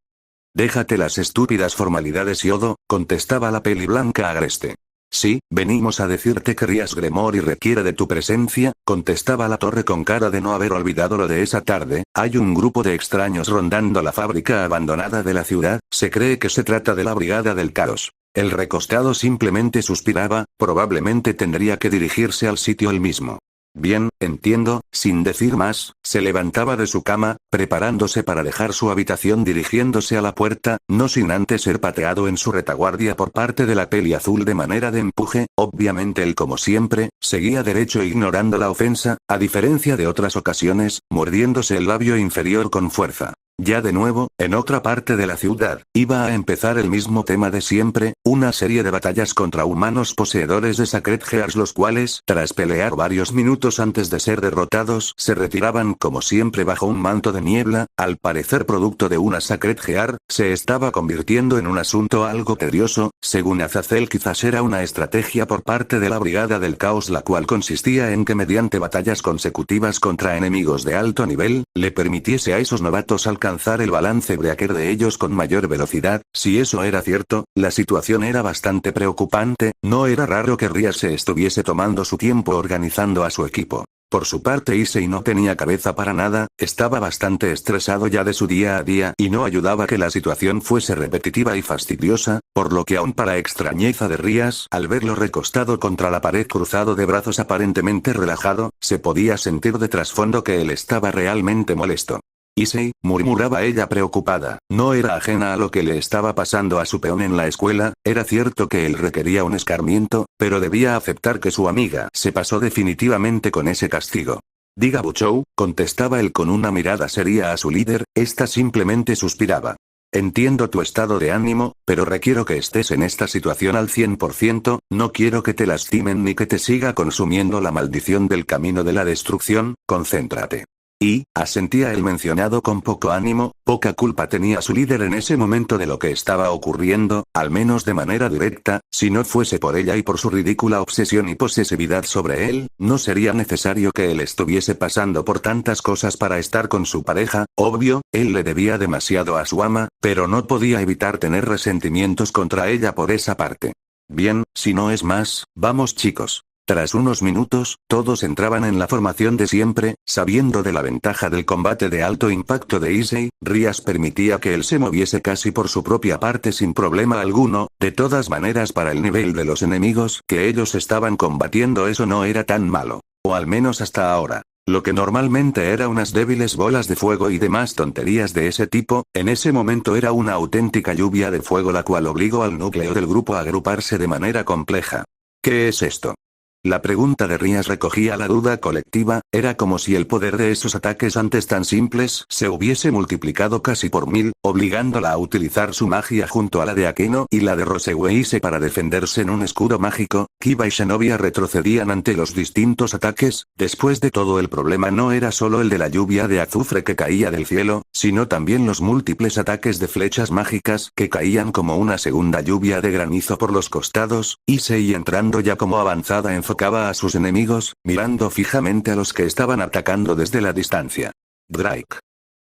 Déjate las estúpidas formalidades Yodo, contestaba la peli blanca agreste. Sí, venimos a decirte que Rías Gremori requiere de tu presencia, contestaba la torre con cara de no haber olvidado lo de esa tarde. Hay un grupo de extraños rondando la fábrica abandonada de la ciudad, se cree que se trata de la Brigada del Caos. El recostado simplemente suspiraba, probablemente tendría que dirigirse al sitio él mismo. Bien, entiendo, sin decir más, se levantaba de su cama, preparándose para dejar su habitación dirigiéndose a la puerta, no sin antes ser pateado en su retaguardia por parte de la peli azul de manera de empuje, obviamente él como siempre, seguía derecho ignorando la ofensa, a diferencia de otras ocasiones, mordiéndose el labio inferior con fuerza. Ya de nuevo, en otra parte de la ciudad, iba a empezar el mismo tema de siempre, una serie de batallas contra humanos poseedores de Sacred Gears los cuales, tras pelear varios minutos antes de ser derrotados, se retiraban como siempre bajo un manto de niebla, al parecer producto de una Sacred Gear, se estaba convirtiendo en un asunto algo tedioso, según Azazel quizás era una estrategia por parte de la Brigada del Caos la cual consistía en que mediante batallas consecutivas contra enemigos de alto nivel, le permitiese a esos novatos alcanzar el balance breaker de ellos con mayor velocidad. Si eso era cierto, la situación era bastante preocupante, no era raro que Rías se estuviese tomando su tiempo organizando a su equipo. Por su parte Issei no tenía cabeza para nada, estaba bastante estresado ya de su día a día y no ayudaba que la situación fuese repetitiva y fastidiosa, por lo que aun para extrañeza de Rías, al verlo recostado contra la pared cruzado de brazos aparentemente relajado, se podía sentir de trasfondo que él estaba realmente molesto. Issei, murmuraba ella preocupada, no era ajena a lo que le estaba pasando a su peón en la escuela, era cierto que él requería un escarmiento, pero debía aceptar que su amiga se pasó definitivamente con ese castigo. Diga Buchou, contestaba él con una mirada seria a su líder, esta simplemente suspiraba. Entiendo tu estado de ánimo, pero requiero que estés en esta situación al 100%, no quiero que te lastimen ni que te siga consumiendo la maldición del camino de la destrucción, concéntrate. Y, asentía el mencionado con poco ánimo, poca culpa tenía su líder en ese momento de lo que estaba ocurriendo, al menos de manera directa, si no fuese por ella y por su ridícula obsesión y posesividad sobre él, no sería necesario que él estuviese pasando por tantas cosas para estar con su pareja, obvio, él le debía demasiado a su ama, pero no podía evitar tener resentimientos contra ella por esa parte. Bien, si no es más, vamos chicos. Tras unos minutos, todos entraban en la formación de siempre, sabiendo de la ventaja del combate de alto impacto de Issei, Rías permitía que él se moviese casi por su propia parte sin problema alguno, de todas maneras para el nivel de los enemigos que ellos estaban combatiendo eso no era tan malo. O al menos hasta ahora. Lo que normalmente era unas débiles bolas de fuego y demás tonterías de ese tipo, en ese momento era una auténtica lluvia de fuego la cual obligó al núcleo del grupo a agruparse de manera compleja. ¿Qué es esto? La pregunta de Rías recogía la duda colectiva, era como si el poder de esos ataques antes tan simples se hubiese multiplicado casi por 1000, obligándola a utilizar su magia junto a la de Akeno y la de Roseweise para defenderse en un escudo mágico. Kiba y Shinobi retrocedían ante los distintos ataques, después de todo el problema no era solo el de la lluvia de azufre que caía del cielo, sino también los múltiples ataques de flechas mágicas que caían como una segunda lluvia de granizo por los costados. Issei entrando ya como avanzada enfocaba a sus enemigos, mirando fijamente a los que estaban atacando desde la distancia. Drake.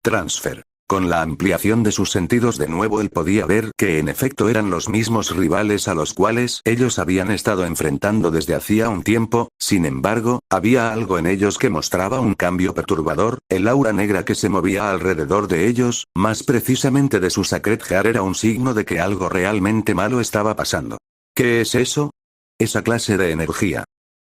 Transfer. Con la ampliación de sus sentidos de nuevo él podía ver que en efecto eran los mismos rivales a los cuales ellos habían estado enfrentando desde hacía un tiempo, sin embargo, había algo en ellos que mostraba un cambio perturbador, el aura negra que se movía alrededor de ellos, más precisamente de su Sacred Gear era un signo de que algo realmente malo estaba pasando. ¿Qué es eso? Esa clase de energía.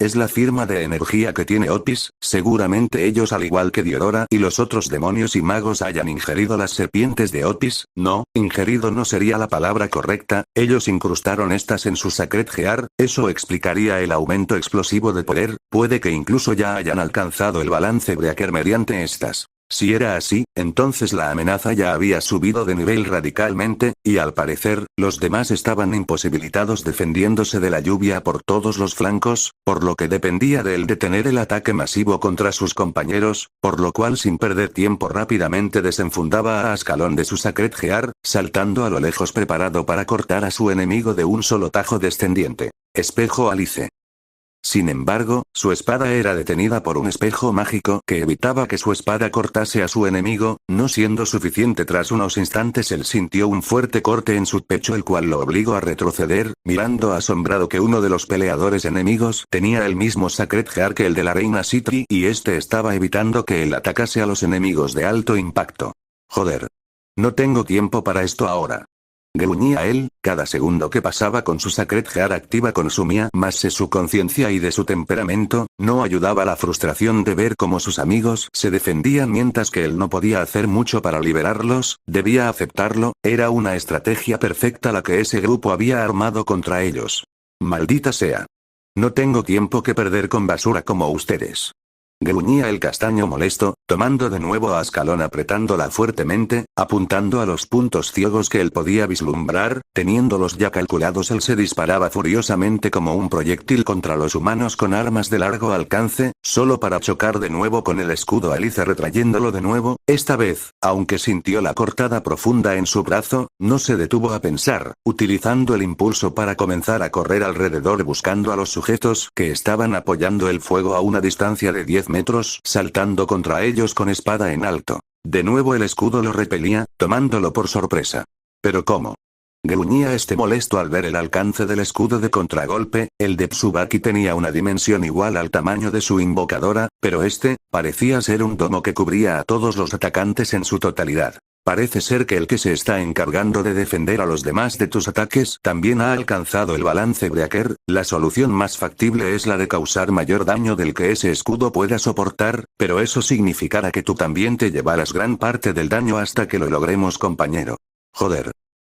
Es la firma de energía que tiene Otis, seguramente ellos al igual que Diodora y los otros demonios y magos hayan ingerido las serpientes de Otis, no, ingerido no sería la palabra correcta, ellos incrustaron estas en su Sacred Gear, eso explicaría el aumento explosivo de poder, puede que incluso ya hayan alcanzado el balance Breaker mediante estas. Si era así, entonces la amenaza ya había subido de nivel radicalmente, y al parecer, los demás estaban imposibilitados defendiéndose de la lluvia por todos los flancos, por lo que dependía de él detener el ataque masivo contra sus compañeros, por lo cual sin perder tiempo rápidamente desenfundaba a Ascalón de su Sacred Gear, saltando a lo lejos preparado para cortar a su enemigo de un solo tajo descendiente. Espejo Alice. Sin embargo, su espada era detenida por un espejo mágico que evitaba que su espada cortase a su enemigo, no siendo suficiente. Tras unos instantes él sintió un fuerte corte en su pecho el cual lo obligó a retroceder, mirando asombrado que uno de los peleadores enemigos tenía el mismo Sacred Gear que el de la reina Citri y este estaba evitando que él atacase a los enemigos de alto impacto. Joder. No tengo tiempo para esto ahora. Gruñía él, cada segundo que pasaba con su Sacred Gear activa consumía más de su conciencia y de su temperamento, no ayudaba a la frustración de ver cómo sus amigos se defendían mientras que él no podía hacer mucho para liberarlos, debía aceptarlo, era una estrategia perfecta la que ese grupo había armado contra ellos. Maldita sea. No tengo tiempo que perder con basura como ustedes. Gruñía el castaño molesto, tomando de nuevo a Ascalón apretándola fuertemente, apuntando a los puntos ciegos que él podía vislumbrar, teniéndolos ya calculados él se disparaba furiosamente como un proyectil contra los humanos con armas de largo alcance, solo para chocar de nuevo con el escudo Alice retrayéndolo de nuevo, esta vez, aunque sintió la cortada profunda en su brazo, no se detuvo a pensar, utilizando el impulso para comenzar a correr alrededor buscando a los sujetos que estaban apoyando el fuego a una distancia de 10 metros, saltando contra ellos con espada en alto. De nuevo el escudo lo repelía, tomándolo por sorpresa. ¿Pero cómo? Gruñía molesto al ver el alcance del escudo de contragolpe, el de Tsubaki tenía una dimensión igual al tamaño de su invocadora, pero parecía ser un domo que cubría a todos los atacantes en su totalidad. Parece ser que el que se está encargando de defender a los demás de tus ataques también ha alcanzado el balance Breaker, la solución más factible es la de causar mayor daño del que ese escudo pueda soportar, pero eso significará que tú también te llevarás gran parte del daño hasta que lo logremos compañero. Joder.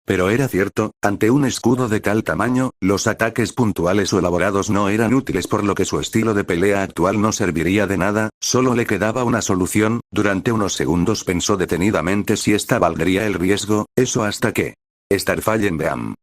Pero era cierto, ante un escudo de tal tamaño, los ataques puntuales o elaborados no eran útiles por lo que su estilo de pelea actual no serviría de nada, solo le quedaba una solución, durante unos segundos pensó detenidamente si esta valdría el riesgo, eso hasta que... Starfallen Beam.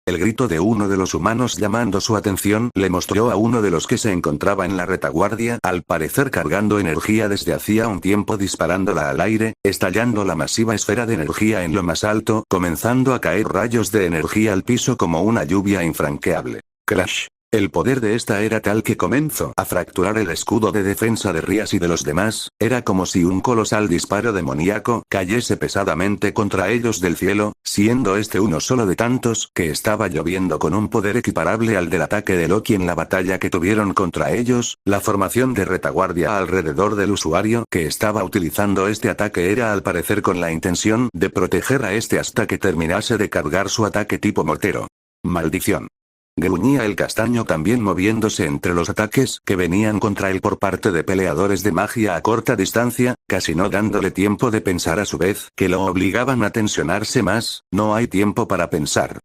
El grito de uno de los humanos llamando su atención le mostró a uno de los que se encontraba en la retaguardia, al parecer cargando energía desde hacía un tiempo disparándola al aire, estallando la masiva esfera de energía en lo más alto, comenzando a caer rayos de energía al piso como una lluvia infranqueable. Crash. El poder de esta era tal que comenzó a fracturar el escudo de defensa de Rías y de los demás, era como si un colosal disparo demoníaco cayese pesadamente contra ellos del cielo, siendo uno solo de tantos que estaba lloviendo con un poder equiparable al del ataque de Loki en la batalla que tuvieron contra ellos, la formación de retaguardia alrededor del usuario que estaba utilizando este ataque era al parecer con la intención de proteger a hasta que terminase de cargar su ataque tipo mortero. Maldición. Gruñía el castaño también moviéndose entre los ataques que venían contra él por parte de peleadores de magia a corta distancia, casi no dándole tiempo de pensar a su vez, que lo obligaban a tensionarse más, no hay tiempo para pensar.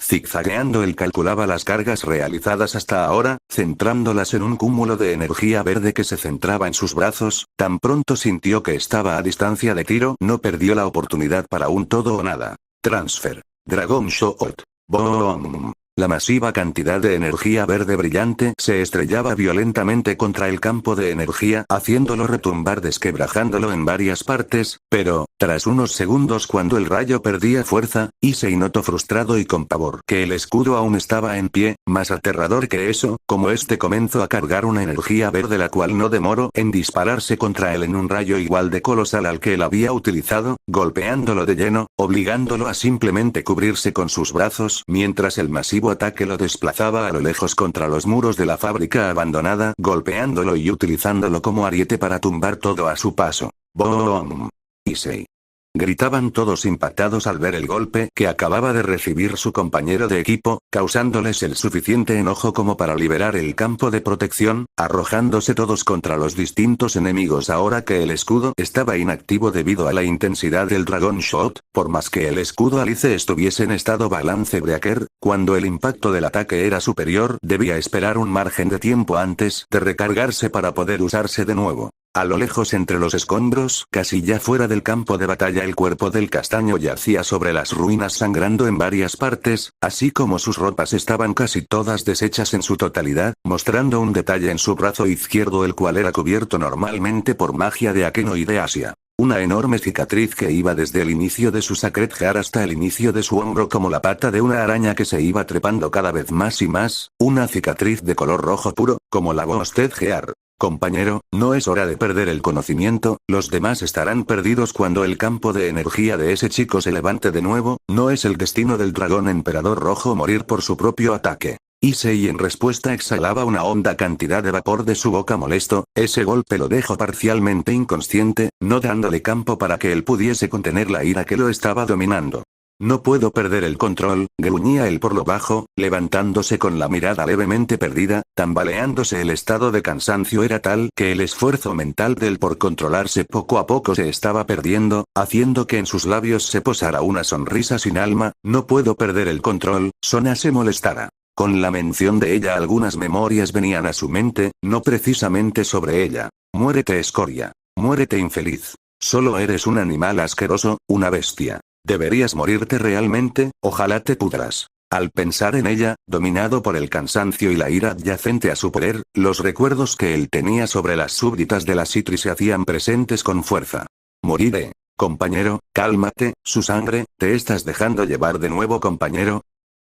Zigzagueando él calculaba las cargas realizadas hasta ahora, centrándolas en un cúmulo de energía verde que se centraba en sus brazos, tan pronto sintió que estaba a distancia de tiro, no perdió la oportunidad para un todo o nada. Transfer. Dragon Shot. Boom. La masiva cantidad de energía verde brillante se estrellaba violentamente contra el campo de energía, haciéndolo retumbar desquebrajándolo en varias partes, pero, tras unos segundos cuando el rayo perdía fuerza, Issei notó frustrado y con pavor que el escudo aún estaba en pie, más aterrador que eso, como comenzó a cargar una energía verde la cual no demoró en dispararse contra él en un rayo igual de colosal al que él había utilizado, golpeándolo de lleno, obligándolo a simplemente cubrirse con sus brazos mientras el masivo ataque lo desplazaba a lo lejos contra los muros de la fábrica abandonada, golpeándolo y utilizándolo como ariete para tumbar todo a su paso. ¡Boom! Issei. Gritaban todos impactados al ver el golpe que acababa de recibir su compañero de equipo, causándoles el suficiente enojo como para liberar el campo de protección, arrojándose todos contra los distintos enemigos ahora que el escudo estaba inactivo debido a la intensidad del Dragon Shot. Por más que el escudo Alice estuviese en estado balance breaker, cuando el impacto del ataque era superior debía esperar un margen de tiempo antes de recargarse para poder usarse de nuevo. A lo lejos entre los escombros, casi ya fuera del campo de batalla, el cuerpo del castaño yacía sobre las ruinas sangrando en varias partes, así como sus ropas estaban casi todas deshechas en su totalidad, mostrando un detalle en su brazo izquierdo el cual era cubierto normalmente por magia de Akeno y de Asia. Una enorme cicatriz que iba desde el inicio de su Sacred Heart hasta el inicio de su hombro como la pata de una araña que se iba trepando cada vez más y más, una cicatriz de color rojo puro, como la Ghosted Heart. Compañero, no es hora de perder el conocimiento, los demás estarán perdidos cuando el campo de energía de ese chico se levante de nuevo, no es el destino del dragón emperador rojo morir por su propio ataque. Issei en respuesta exhalaba una honda cantidad de vapor de su boca molesto, ese golpe lo dejó parcialmente inconsciente, no dándole campo para que él pudiese contener la ira que lo estaba dominando. No puedo perder el control, gruñía él por lo bajo, levantándose con la mirada levemente perdida, tambaleándose. El estado de cansancio era tal que el esfuerzo mental del por controlarse poco a poco se estaba perdiendo, haciendo que en sus labios se posara una sonrisa sin alma. No puedo perder el control, Sona se molestara. Con la mención de ella algunas memorias venían a su mente, no precisamente sobre ella. Muérete, escoria. Muérete, infeliz. Solo eres un animal asqueroso, una bestia. Deberías morirte realmente, ojalá te pudras. Al pensar en ella, dominado por el cansancio y la ira adyacente a su poder, los recuerdos que él tenía sobre las súbditas de la Citri se hacían presentes con fuerza. Moriré. Compañero, cálmate, su sangre, ¿te estás dejando llevar de nuevo, compañero?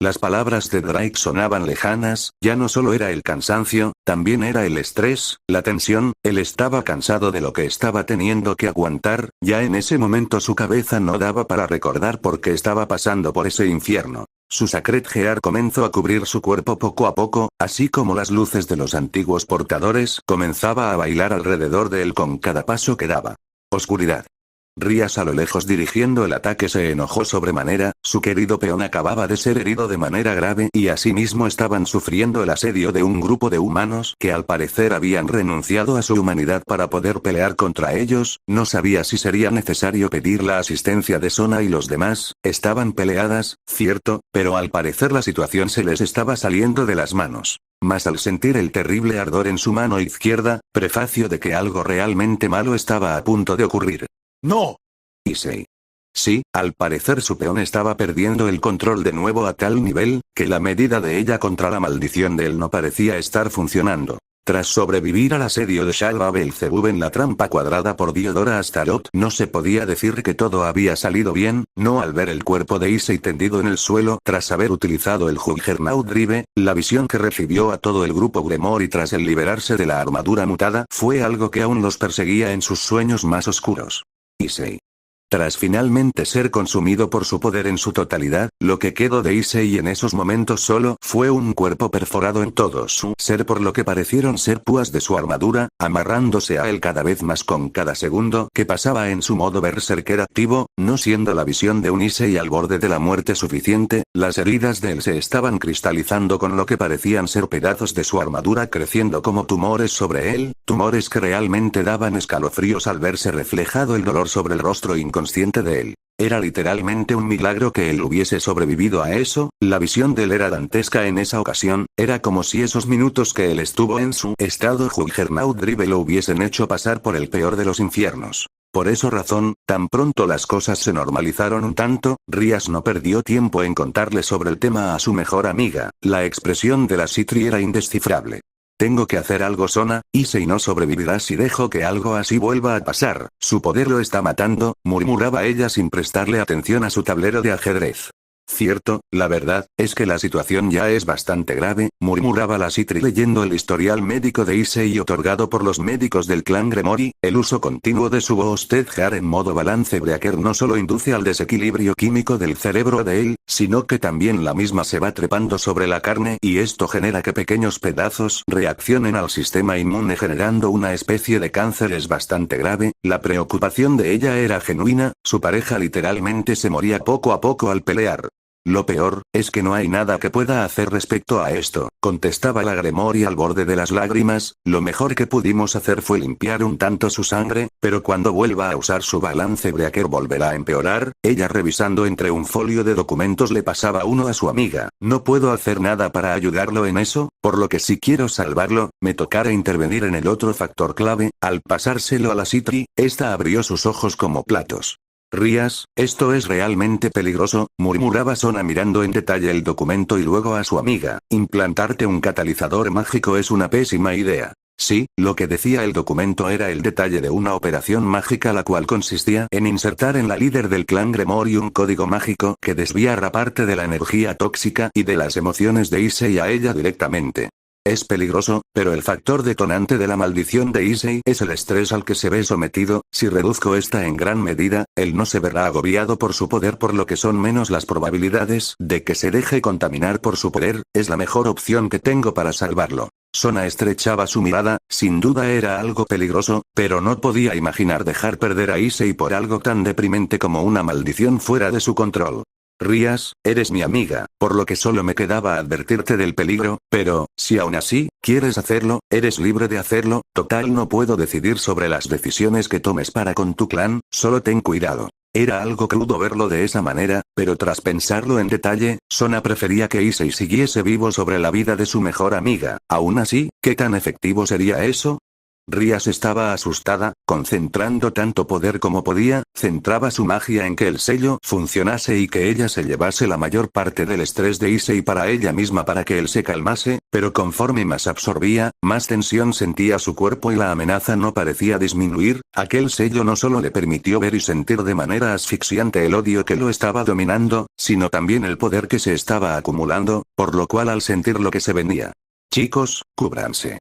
Las palabras de Drake sonaban lejanas, ya no solo era el cansancio, también era el estrés, la tensión, él estaba cansado de lo que estaba teniendo que aguantar, ya en ese momento su cabeza no daba para recordar por qué estaba pasando por ese infierno. Su Sacred Heart comenzó a cubrir su cuerpo poco a poco, así como las luces de los antiguos portadores comenzaba a bailar alrededor de él con cada paso que daba. Oscuridad. Rías a lo lejos dirigiendo el ataque se enojó sobremanera, su querido peón acababa de ser herido de manera grave y asimismo estaban sufriendo el asedio de un grupo de humanos que al parecer habían renunciado a su humanidad para poder pelear contra ellos. No sabía si sería necesario pedir la asistencia de Sona y los demás, estaban peleadas, cierto, pero al parecer la situación se les estaba saliendo de las manos. Mas al sentir el terrible ardor en su mano izquierda, prefacio de que algo realmente malo estaba a punto de ocurrir. ¡No! Issei. Sí, al parecer su peón estaba perdiendo el control de nuevo a tal nivel, que la medida de ella contra la maldición de él no parecía estar funcionando. Tras sobrevivir al asedio de Shalva Belzebub en la trampa cuadrada por Diodora Astaroth, no se podía decir que todo había salido bien, no al ver el cuerpo de Issei tendido en el suelo tras haber utilizado el Juggernaut Drive, la visión que recibió a todo el grupo Gremori tras el liberarse de la armadura mutada fue algo que aún los perseguía en sus sueños más oscuros. Issei. Tras finalmente ser consumido por su poder en su totalidad, lo que quedó de Issei en esos momentos solo fue un cuerpo perforado en todo su ser por lo que parecieron ser púas de su armadura, amarrándose a él cada vez más con cada segundo que pasaba en su modo berserker activo, no siendo la visión de un Issei al borde de la muerte suficiente, las heridas de él se estaban cristalizando con lo que parecían ser pedazos de su armadura creciendo como tumores sobre él, tumores que realmente daban escalofríos al verse reflejado el dolor sobre el rostro inconsciente de él. Era literalmente un milagro que él hubiese sobrevivido a eso, la visión de él era dantesca en esa ocasión, era como si esos minutos que él estuvo en su estado Juggernaut Drive lo hubiesen hecho pasar por el peor de los infiernos. Por esa razón, tan pronto las cosas se normalizaron un tanto, Rías no perdió tiempo en contarle sobre el tema a su mejor amiga, la expresión de la Citri era indescifrable. Tengo que hacer algo, Sona, Issei no sobrevivirá si dejo que algo así vuelva a pasar, su poder lo está matando, murmuraba ella sin prestarle atención a su tablero de ajedrez. Cierto, la verdad, es que la situación ya es bastante grave, murmuraba la Citri leyendo el historial médico de Issei otorgado por los médicos del clan Gremori, el uso continuo de su Ghosted Heart en modo balance breaker no solo induce al desequilibrio químico del cerebro de él, sino que también la misma se va trepando sobre la carne y esto genera que pequeños pedazos reaccionen al sistema inmune generando una especie de cáncer. Es bastante grave. La preocupación de ella era genuina, su pareja literalmente se moría poco a poco al pelear. Lo peor, es que no hay nada que pueda hacer respecto a esto, contestaba la Gremory al borde de las lágrimas. Lo mejor que pudimos hacer fue limpiar un tanto su sangre, pero cuando vuelva a usar su balance breaker volverá a empeorar. Ella revisando entre un folio de documentos le pasaba uno a su amiga. No puedo hacer nada para ayudarlo en eso, por lo que si quiero salvarlo, me tocará intervenir en el otro factor clave. Al pasárselo a la Citri, esta abrió sus ojos como platos. Rías, esto es realmente peligroso, murmuraba Sona mirando en detalle el documento y luego a su amiga. Implantarte un catalizador mágico es una pésima idea. Sí, lo que decía el documento era el detalle de una operación mágica la cual consistía en insertar en la líder del clan Gremory un código mágico que desviara parte de la energía tóxica y de las emociones de Issei a ella directamente. Es peligroso, pero el factor detonante de la maldición de Issei es el estrés al que se ve sometido. Si reduzco esta en gran medida, él no se verá agobiado por su poder, por lo que son menos las probabilidades de que se deje contaminar por su poder. Es la mejor opción que tengo para salvarlo. Sona estrechaba su mirada, sin duda era algo peligroso, pero no podía imaginar dejar perder a Issei por algo tan deprimente como una maldición fuera de su control. Rías, eres mi amiga, por lo que solo me quedaba advertirte del peligro, pero, si aún así, quieres hacerlo, eres libre de hacerlo. Total, no puedo decidir sobre las decisiones que tomes para con tu clan, solo ten cuidado. Era algo crudo verlo de esa manera, pero tras pensarlo en detalle, Sona prefería que Issei siguiese vivo sobre la vida de su mejor amiga. Aún así, ¿qué tan efectivo sería eso? Rías estaba asustada, concentrando tanto poder como podía, centraba su magia en que el sello funcionase y que ella se llevase la mayor parte del estrés de Issei para ella misma para que él se calmase, pero conforme más absorbía, más tensión sentía su cuerpo y la amenaza no parecía disminuir. Aquel sello no solo le permitió ver y sentir de manera asfixiante el odio que lo estaba dominando, sino también el poder que se estaba acumulando, por lo cual al sentir lo que se venía. Chicos, cúbranse.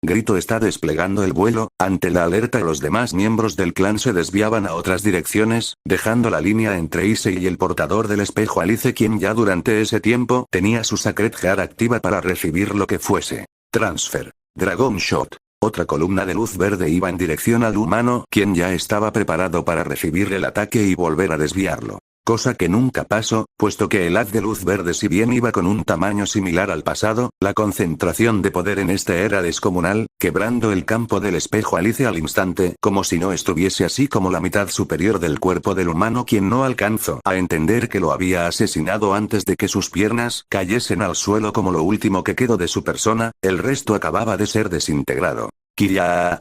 Grito está desplegando el vuelo. Ante la alerta los demás miembros del clan se desviaban a otras direcciones, dejando la línea entre Issei y el portador del espejo Alice, quien ya durante ese tiempo tenía su Sacred Heart activa para recibir lo que fuese. Transfer. Dragon Shot. Otra columna de luz verde iba en dirección al humano, quien ya estaba preparado para recibir el ataque y volver a desviarlo. Cosa que nunca pasó, puesto que el haz de luz verde, si bien iba con un tamaño similar al pasado, la concentración de poder en este era descomunal, quebrando el campo del espejo Alice al instante, como si no estuviese así como la mitad superior del cuerpo del humano, quien no alcanzó a entender que lo había asesinado antes de que sus piernas cayesen al suelo como lo último que quedó de su persona. El resto acababa de ser desintegrado. Kiria.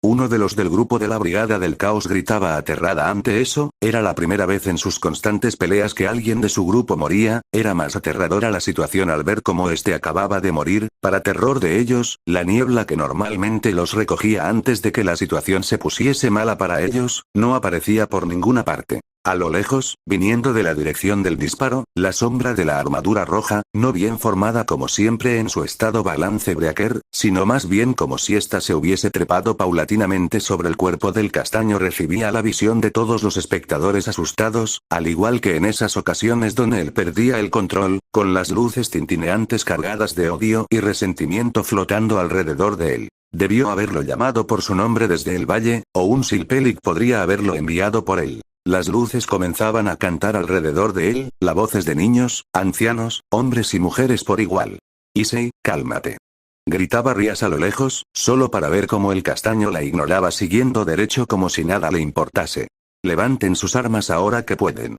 Uno de los del grupo de la Brigada del Caos gritaba aterrada ante eso. Era la primera vez en sus constantes peleas que alguien de su grupo moría. Era más aterradora la situación al ver cómo este acababa de morir. Para terror de ellos, la niebla que normalmente los recogía antes de que la situación se pusiese mala para ellos, no aparecía por ninguna parte. A lo lejos, viniendo de la dirección del disparo, la sombra de la armadura roja, no bien formada como siempre en su estado balance breaker, sino más bien como si ésta se hubiese trepado paulatinamente sobre el cuerpo del castaño, recibía la visión de todos los espectadores asustados, al igual que en esas ocasiones donde él perdía el control, con las luces tintineantes cargadas de odio y resentimiento flotando alrededor de él. Debió haberlo llamado por su nombre desde el valle, o un Silpelic podría haberlo enviado por él. Las luces comenzaban a cantar alrededor de él, las voces de niños, ancianos, hombres y mujeres por igual. Issei, cálmate. Gritaba Rías a lo lejos, solo para ver cómo el castaño la ignoraba siguiendo derecho como si nada le importase. Levanten sus armas ahora que pueden.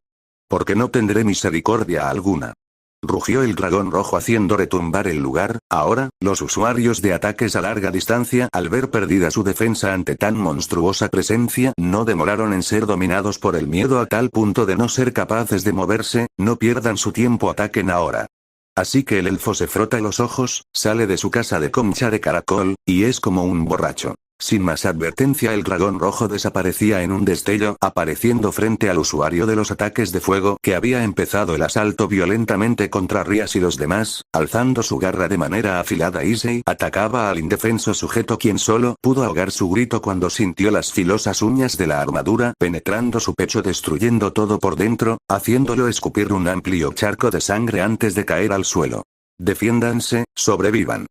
Porque no tendré misericordia alguna. Rugió el dragón rojo haciendo retumbar el lugar. Ahora, los usuarios de ataques a larga distancia, al ver perdida su defensa ante tan monstruosa presencia, no demoraron en ser dominados por el miedo a tal punto de no ser capaces de moverse. No pierdan su tiempo, ataquen ahora. Así que el elfo se frota los ojos, sale de su casa de concha de caracol, y es como un borracho. Sin más advertencia, el dragón rojo desaparecía en un destello, apareciendo frente al usuario de los ataques de fuego que había empezado el asalto violentamente contra Rias y los demás, alzando su garra de manera afilada. Issei atacaba al indefenso sujeto, quien solo pudo ahogar su grito cuando sintió las filosas uñas de la armadura penetrando su pecho, destruyendo todo por dentro, haciéndolo escupir un amplio charco de sangre antes de caer al suelo. Defiéndanse, sobrevivan.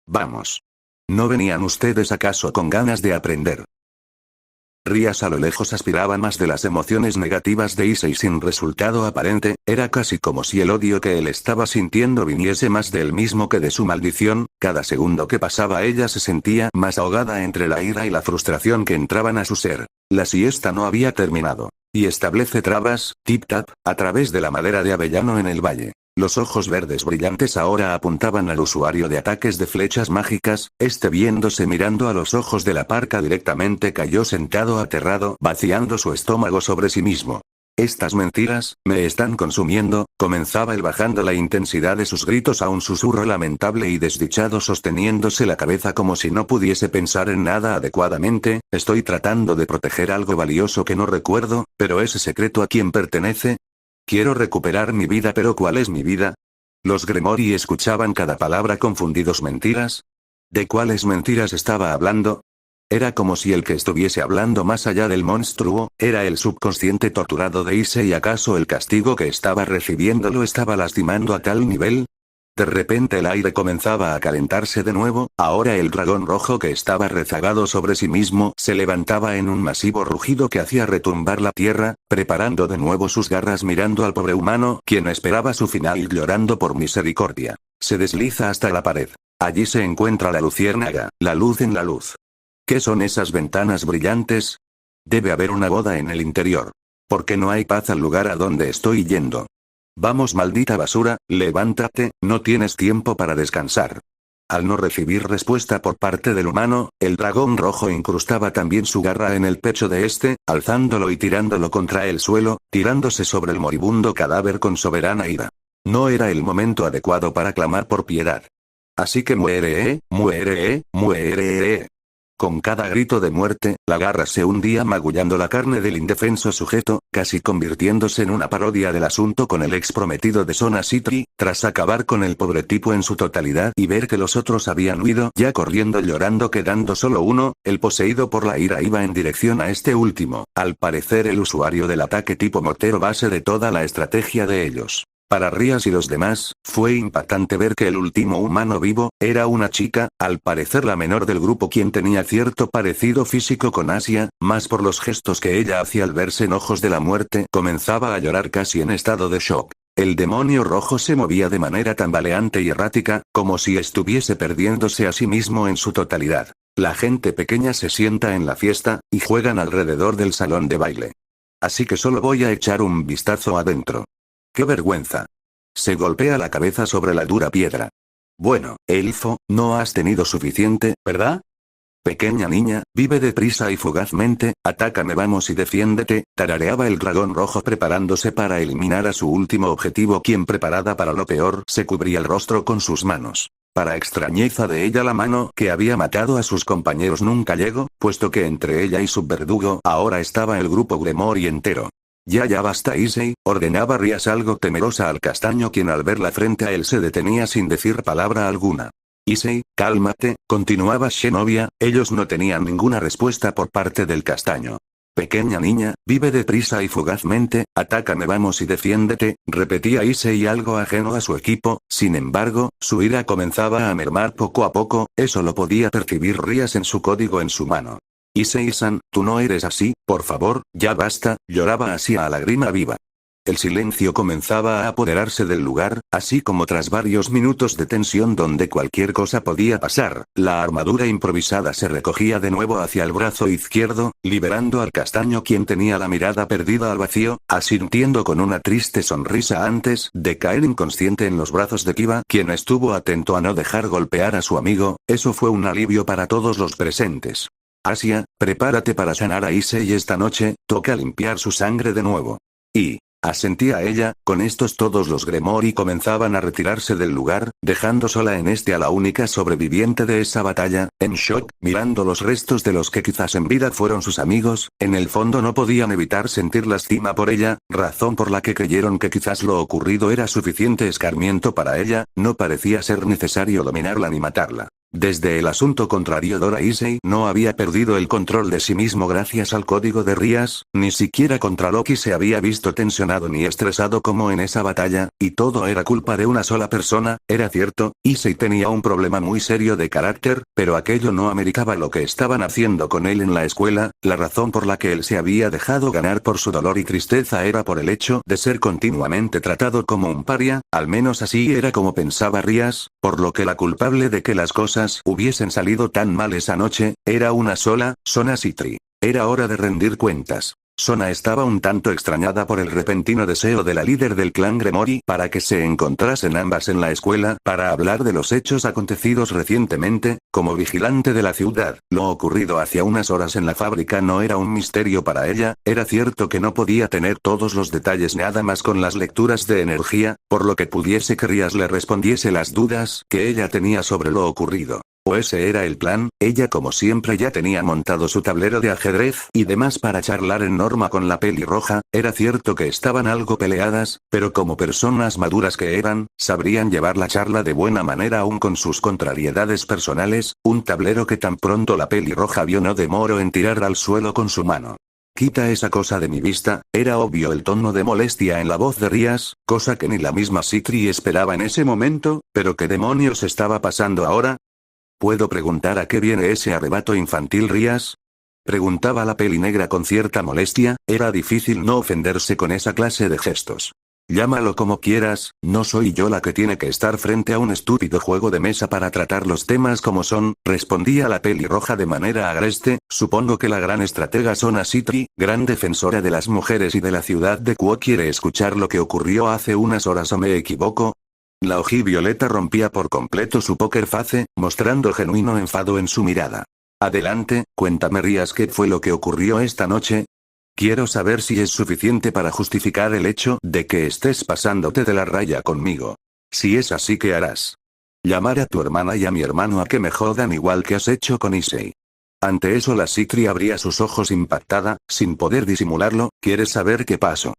Vamos. ¿No venían ustedes acaso con ganas de aprender? Rias a lo lejos aspiraba más de las emociones negativas de Issei sin resultado aparente, era casi como si el odio que él estaba sintiendo viniese más de él mismo que de su maldición. Cada segundo que pasaba ella se sentía más ahogada entre la ira y la frustración que entraban a su ser. La siesta no había terminado. Y establece trabas, tip-tap, a través de la madera de avellano en el valle. Los ojos verdes brillantes ahora apuntaban al usuario de ataques de flechas mágicas, viéndose mirando a los ojos de la parca directamente cayó sentado aterrado, vaciando su estómago sobre sí mismo. Estas mentiras, me están consumiendo, comenzaba él bajando la intensidad de sus gritos a un susurro lamentable y desdichado, sosteniéndose la cabeza como si no pudiese pensar en nada adecuadamente. Estoy tratando de proteger algo valioso que no recuerdo, pero ese secreto ¿a quién pertenece? Quiero recuperar mi vida, pero ¿cuál es mi vida? Los Gremori escuchaban cada palabra confundidos. ¿Mentiras? ¿De cuáles mentiras estaba hablando? Era como si el que estuviese hablando más allá del monstruo, era el subconsciente torturado de Issei. ¿Acaso el castigo que estaba recibiendo lo estaba lastimando a tal nivel? De repente el aire comenzaba a calentarse de nuevo, ahora el dragón rojo que estaba rezagado sobre sí mismo se levantaba en un masivo rugido que hacía retumbar la tierra, preparando de nuevo sus garras mirando al pobre humano, quien esperaba su final y llorando por misericordia. Se desliza hasta la pared. Allí se encuentra la luciérnaga, la luz en la luz. ¿Qué son esas ventanas brillantes? Debe haber una boda en el interior. ¿Por qué no hay paz al lugar a donde estoy yendo? Vamos, maldita basura, levántate, no tienes tiempo para descansar. Al no recibir respuesta por parte del humano, el dragón rojo incrustaba también su garra en el pecho de alzándolo y tirándolo contra el suelo, tirándose sobre el moribundo cadáver con soberana ira. No era el momento adecuado para clamar por piedad. Así que muere, muere, muere. Con cada grito de muerte, la garra se hundía magullando la carne del indefenso sujeto, casi convirtiéndose en una parodia del asunto con el ex prometido de Sona Citri. Tras acabar con el pobre tipo en su totalidad y ver que los otros habían huido ya corriendo llorando, quedando solo uno, el poseído por la ira iba en dirección a este último, al parecer el usuario del ataque tipo mortero base de toda la estrategia de ellos. Para Rias y los demás, fue impactante ver que el último humano vivo, era una chica, al parecer la menor del grupo, quien tenía cierto parecido físico con Asia, más por los gestos que ella hacía al verse en ojos de la muerte, comenzaba a llorar casi en estado de shock. El demonio rojo se movía de manera tambaleante y errática, como si estuviese perdiéndose a sí mismo en su totalidad. La gente pequeña se sienta en la fiesta, y juegan alrededor del salón de baile. Así que solo voy a echar un vistazo adentro. ¡Qué vergüenza! Se golpea la cabeza sobre la dura piedra. Bueno, elfo, no has tenido suficiente, ¿verdad? Pequeña niña, vive deprisa y fugazmente, atácame, vamos y defiéndete, tarareaba el dragón rojo preparándose para eliminar a su último objetivo, quien preparada para lo peor se cubría el rostro con sus manos. Para extrañeza de ella, la mano que había matado a sus compañeros nunca llegó, puesto que entre ella y su verdugo ahora estaba el grupo Gremori entero. Ya basta, Issei, ordenaba Rias algo temerosa al castaño, quien al verla frente a él se detenía sin decir palabra alguna. Issei, cálmate, continuaba Xenovia, ellos no tenían ninguna respuesta por parte del castaño. Pequeña niña, vive deprisa y fugazmente, atácame, vamos y defiéndete, repetía Issei algo ajeno a su equipo. Sin embargo, su ira comenzaba a mermar poco a poco, eso lo podía percibir Rias en su código en su mano. Issei-san, tú no eres así, por favor, ya basta, lloraba así a lágrima viva. El silencio comenzaba a apoderarse del lugar, así como tras varios minutos de tensión donde cualquier cosa podía pasar, la armadura improvisada se recogía de nuevo hacia el brazo izquierdo, liberando al castaño, quien tenía la mirada perdida al vacío, asintiendo con una triste sonrisa antes de caer inconsciente en los brazos de Kiba, quien estuvo atento a no dejar golpear a su amigo. Eso fue un alivio para todos los presentes. Asia, prepárate para sanar a Issei esta noche, toca limpiar su sangre de nuevo. Y Asentía ella, con estos todos los Gremory comenzaban a retirarse del lugar, dejando sola en este a la única sobreviviente de esa batalla, en shock, mirando los restos de los que quizás en vida fueron sus amigos, en el fondo no podían evitar sentir lástima por ella, razón por la que creyeron que quizás lo ocurrido era suficiente escarmiento para ella, no parecía ser necesario dominarla ni matarla. Desde el asunto contrario Dora Issei no había perdido el control de sí mismo gracias al código de Rías, ni siquiera contra Loki se había visto tensionado ni estresado como en esa batalla, y todo era culpa de una sola persona, era cierto, Issei tenía un problema muy serio de carácter, pero aquello no americaba lo que estaban haciendo con él en la escuela, la razón por la que él se había dejado ganar por su dolor y tristeza era por el hecho de ser continuamente tratado como un paria, al menos así era como pensaba Rías, por lo que la culpable de que las cosas hubiesen salido tan mal esa noche, era una sola, Sona Citri. Era hora de rendir cuentas. Sona estaba un tanto extrañada por el repentino deseo de la líder del clan Gremory para que se encontrasen ambas en la escuela para hablar de los hechos acontecidos recientemente, como vigilante de la ciudad. Lo ocurrido hace unas horas en la fábrica no era un misterio para ella, era cierto que no podía tener todos los detalles nada más con las lecturas de energía, por lo que pudiese que Rías le respondiese las dudas que ella tenía sobre lo ocurrido. O ese era el plan, ella como siempre ya tenía montado su tablero de ajedrez y demás para charlar en Norma con la pelirroja, era cierto que estaban algo peleadas, pero como personas maduras que eran, sabrían llevar la charla de buena manera aún con sus contrariedades personales, un tablero que tan pronto la pelirroja vio no demoró en tirar al suelo con su mano. Quita esa cosa de mi vista, era obvio el tono de molestia en la voz de Rías, cosa que ni la misma Citri esperaba en ese momento, pero ¿qué demonios estaba pasando ahora? ¿Puedo preguntar a qué viene ese arrebato infantil Rías? Preguntaba la pelinegra con cierta molestia, era difícil no ofenderse con esa clase de gestos. Llámalo como quieras, no soy yo la que tiene que estar frente a un estúpido juego de mesa para tratar los temas como son, respondía la pelirroja de manera agreste, supongo que la gran estratega Sona Citri, gran defensora de las mujeres y de la ciudad de Kuo quiere escuchar lo que ocurrió hace unas horas o me equivoco. La ojivioleta rompía por completo su póker face, mostrando genuino enfado en su mirada. Adelante, cuéntame Rías qué fue lo que ocurrió esta noche. Quiero saber si es suficiente para justificar el hecho de que estés pasándote de la raya conmigo. Si es así, ¿qué harás? Llamar a tu hermana y a mi hermano a que me jodan igual que has hecho con Issei. Ante eso la Citri abría sus ojos impactada, sin poder disimularlo. ¿Quieres saber qué pasó?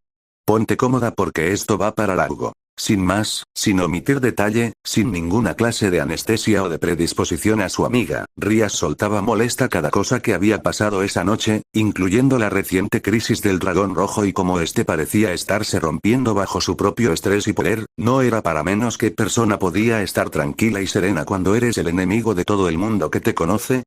Ponte cómoda porque esto va para largo. Sin más, sin omitir detalle, sin ninguna clase de anestesia o de predisposición a su amiga, Rías soltaba molesta cada cosa que había pasado esa noche, incluyendo la reciente crisis del dragón rojo y cómo este parecía estarse rompiendo bajo su propio estrés y poder, no era para menos que persona podía estar tranquila y serena cuando eres el enemigo de todo el mundo que te conoce.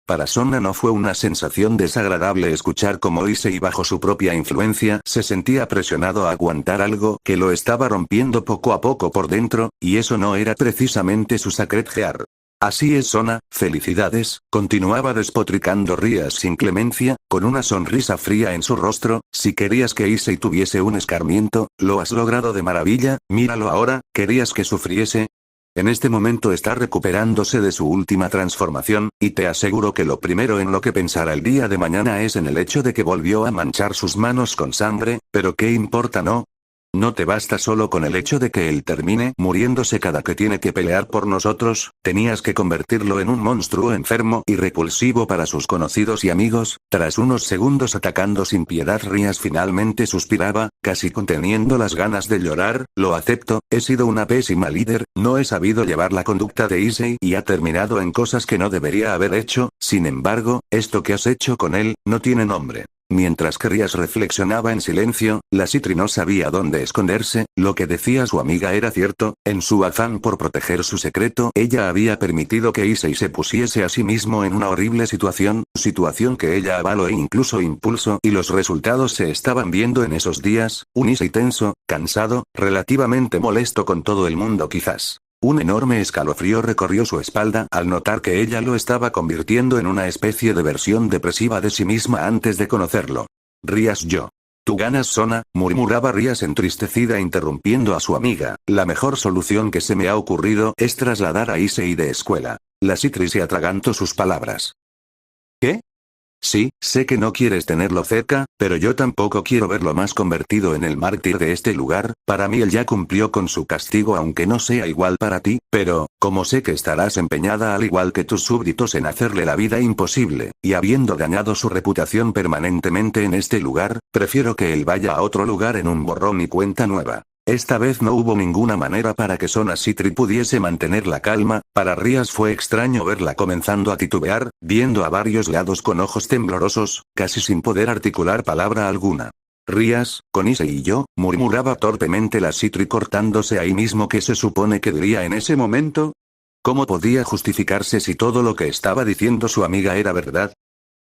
Para Sona no fue una sensación desagradable escuchar cómo Issei bajo su propia influencia se sentía presionado a aguantar algo que lo estaba rompiendo poco a poco por dentro, y eso no era precisamente su Sacred Heart. Así es Sona, felicidades, continuaba despotricando Rías sin clemencia, con una sonrisa fría en su rostro, si querías que Issei tuviese un escarmiento, lo has logrado de maravilla, míralo ahora, ¿querías que sufriese? En este momento está recuperándose de su última transformación, y te aseguro que lo primero en lo que pensará el día de mañana es en el hecho de que volvió a manchar sus manos con sangre, pero ¿qué importa no? No te basta solo con el hecho de que él termine muriéndose cada que tiene que pelear por nosotros, tenías que convertirlo en un monstruo enfermo y repulsivo para sus conocidos y amigos. Tras unos segundos atacando sin piedad Rías finalmente suspiraba, casi conteniendo las ganas de llorar, lo acepto, he sido una pésima líder, no he sabido llevar la conducta de Issei y ha terminado en cosas que no debería haber hecho, sin embargo, esto que has hecho con él, no tiene nombre. Mientras que Rías reflexionaba en silencio, la Citri no sabía dónde esconderse, lo que decía su amiga era cierto, en su afán por proteger su secreto ella había permitido que Issei se pusiese a sí mismo en una horrible situación que ella avaló e incluso impulsó y los resultados se estaban viendo en esos días, un Issei tenso, cansado, relativamente molesto con todo el mundo quizás. Un enorme escalofrío recorrió su espalda al notar que ella lo estaba convirtiendo en una especie de versión depresiva de sí misma antes de conocerlo. Rías yo. Tú ganas Sona, murmuraba Rías entristecida interrumpiendo a su amiga, la mejor solución que se me ha ocurrido es trasladar a Issei de escuela. La Citri se atragantó sus palabras. ¿Qué? Sí, sé que no quieres tenerlo cerca, pero yo tampoco quiero verlo más convertido en el mártir de este lugar. Para mí él ya cumplió con su castigo aunque no sea igual para ti, pero, como sé que estarás empeñada al igual que tus súbditos en hacerle la vida imposible, y habiendo dañado su reputación permanentemente en este lugar, prefiero que él vaya a otro lugar en un borrón y cuenta nueva. Esta vez no hubo ninguna manera para que Sona Citri pudiese mantener la calma. Para Rías fue extraño verla comenzando a titubear, viendo a varios lados con ojos temblorosos, casi sin poder articular palabra alguna. Rías, con Issei y yo, murmuraba torpemente la Citri cortándose ahí mismo. ¿Qué se supone que diría en ese momento? ¿Cómo podía justificarse si todo lo que estaba diciendo su amiga era verdad?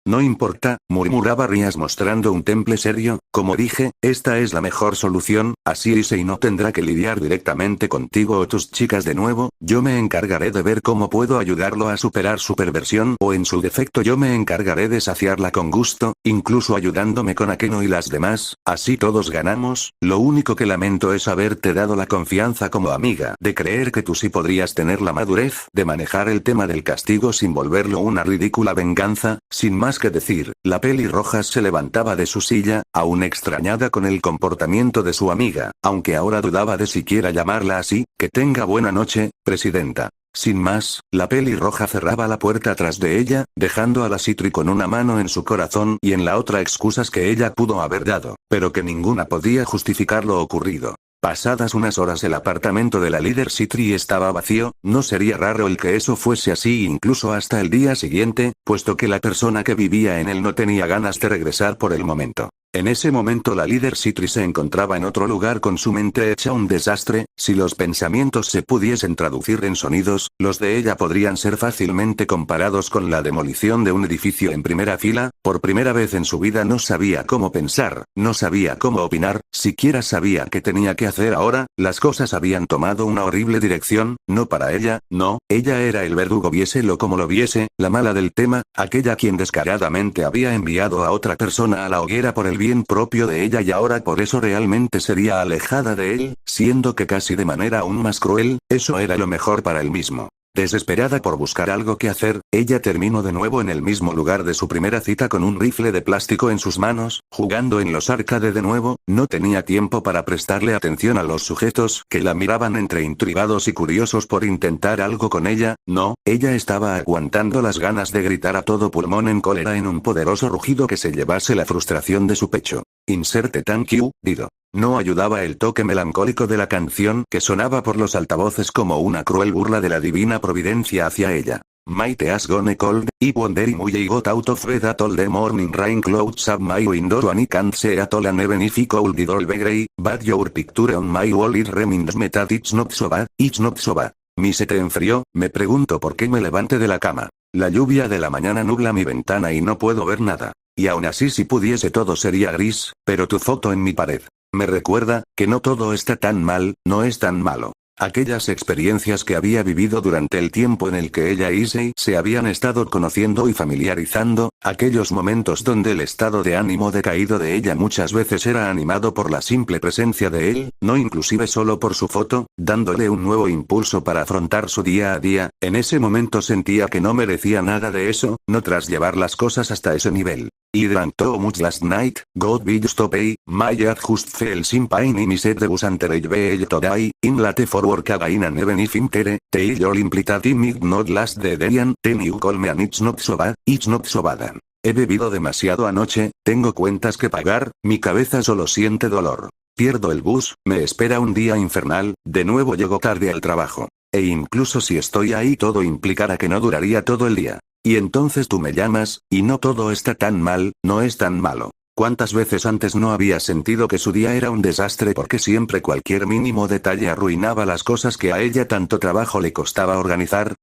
No importa, murmuraba Rías mostrando un temple serio, como dije, esta es la mejor solución, así Issei no tendrá que lidiar directamente contigo o tus chicas de nuevo, yo me encargaré de ver cómo puedo ayudarlo a superar su perversión o en su defecto yo me encargaré de saciarla con gusto, incluso ayudándome con Akeno y las demás, así todos ganamos. Lo único que lamento es haberte dado la confianza como amiga de creer que tú sí podrías tener la madurez de manejar el tema del castigo sin volverlo una ridícula venganza. Sin más que decir, la pelirroja se levantaba de su silla, aún extrañada con el comportamiento de su amiga, aunque ahora dudaba de siquiera llamarla así. Que tenga buena noche, presidenta. Sin más, la pelirroja cerraba la puerta tras de ella, dejando a la Citri con una mano en su corazón y en la otra excusas que ella pudo haber dado, pero que ninguna podía justificar lo ocurrido. Pasadas unas horas el apartamento de la líder Citri estaba vacío. No sería raro el que eso fuese así incluso hasta el día siguiente, puesto que la persona que vivía en él no tenía ganas de regresar por el momento. En ese momento la líder Citri se encontraba en otro lugar con su mente hecha un desastre. Si los pensamientos se pudiesen traducir en sonidos, los de ella podrían ser fácilmente comparados con la demolición de un edificio en primera fila. Por primera vez en su vida no sabía cómo pensar, no sabía cómo opinar, siquiera sabía qué tenía que hacer ahora. Las cosas habían tomado una horrible dirección, no para ella, no, ella era el verdugo viéselo como lo viese, la mala del tema, aquella quien descaradamente había enviado a otra persona a la hoguera por el bien propio de ella y ahora por eso realmente sería alejada de él, siendo que casi de manera aún más cruel. Eso era lo mejor para él mismo. Desesperada por buscar algo que hacer, ella terminó de nuevo en el mismo lugar de su primera cita con un rifle de plástico en sus manos, jugando en los arcade de nuevo. No tenía tiempo para prestarle atención a los sujetos que la miraban entre intrigados y curiosos por intentar algo con ella. No, ella estaba aguantando las ganas de gritar a todo pulmón en cólera en un poderoso rugido que se llevase la frustración de su pecho. Inserte thank you, Dido. No ayudaba el toque melancólico de la canción que sonaba por los altavoces como una cruel burla de la divina providencia hacia ella. Might has gone cold, I wonder why I got out of bed at all the morning rain clouds up my window and I can't see at all and even if I could it all be grey, but your picture on my wall it reminds me that it's not so bad, it's not so bad. Se te enfrió, me pregunto por qué me levante de la cama. La lluvia de la mañana nubla mi ventana y no puedo ver nada. Y aún así si pudiese todo sería gris, pero tu foto en mi pared me recuerda que no todo está tan mal, no es tan malo. Aquellas experiencias que había vivido durante el tiempo en el que ella y Issei se habían estado conociendo y familiarizando, aquellos momentos donde el estado de ánimo decaído de ella muchas veces era animado por la simple presencia de él, no inclusive solo por su foto, dándole un nuevo impulso para afrontar su día a día. En ese momento sentía que no merecía nada de eso, no tras llevar las cosas hasta ese nivel. I drank too much last night, God will stop my head just fell sin pain in my set the bus and able to die, in late for work again and even if I'm tere, te all implied in me not last the day and then you call me and it's not so bad, it's not so bad. He bebido demasiado anoche, tengo cuentas que pagar, mi cabeza solo siente dolor. Pierdo el bus, me espera un día infernal, de nuevo llego tarde al trabajo. E incluso si estoy ahí todo implicará que no duraría todo el día. Y entonces tú me llamas, y no todo está tan mal, no es tan malo. ¿Cuántas veces antes no había sentido que su día era un desastre porque siempre cualquier mínimo detalle arruinaba las cosas que a ella tanto trabajo le costaba organizar?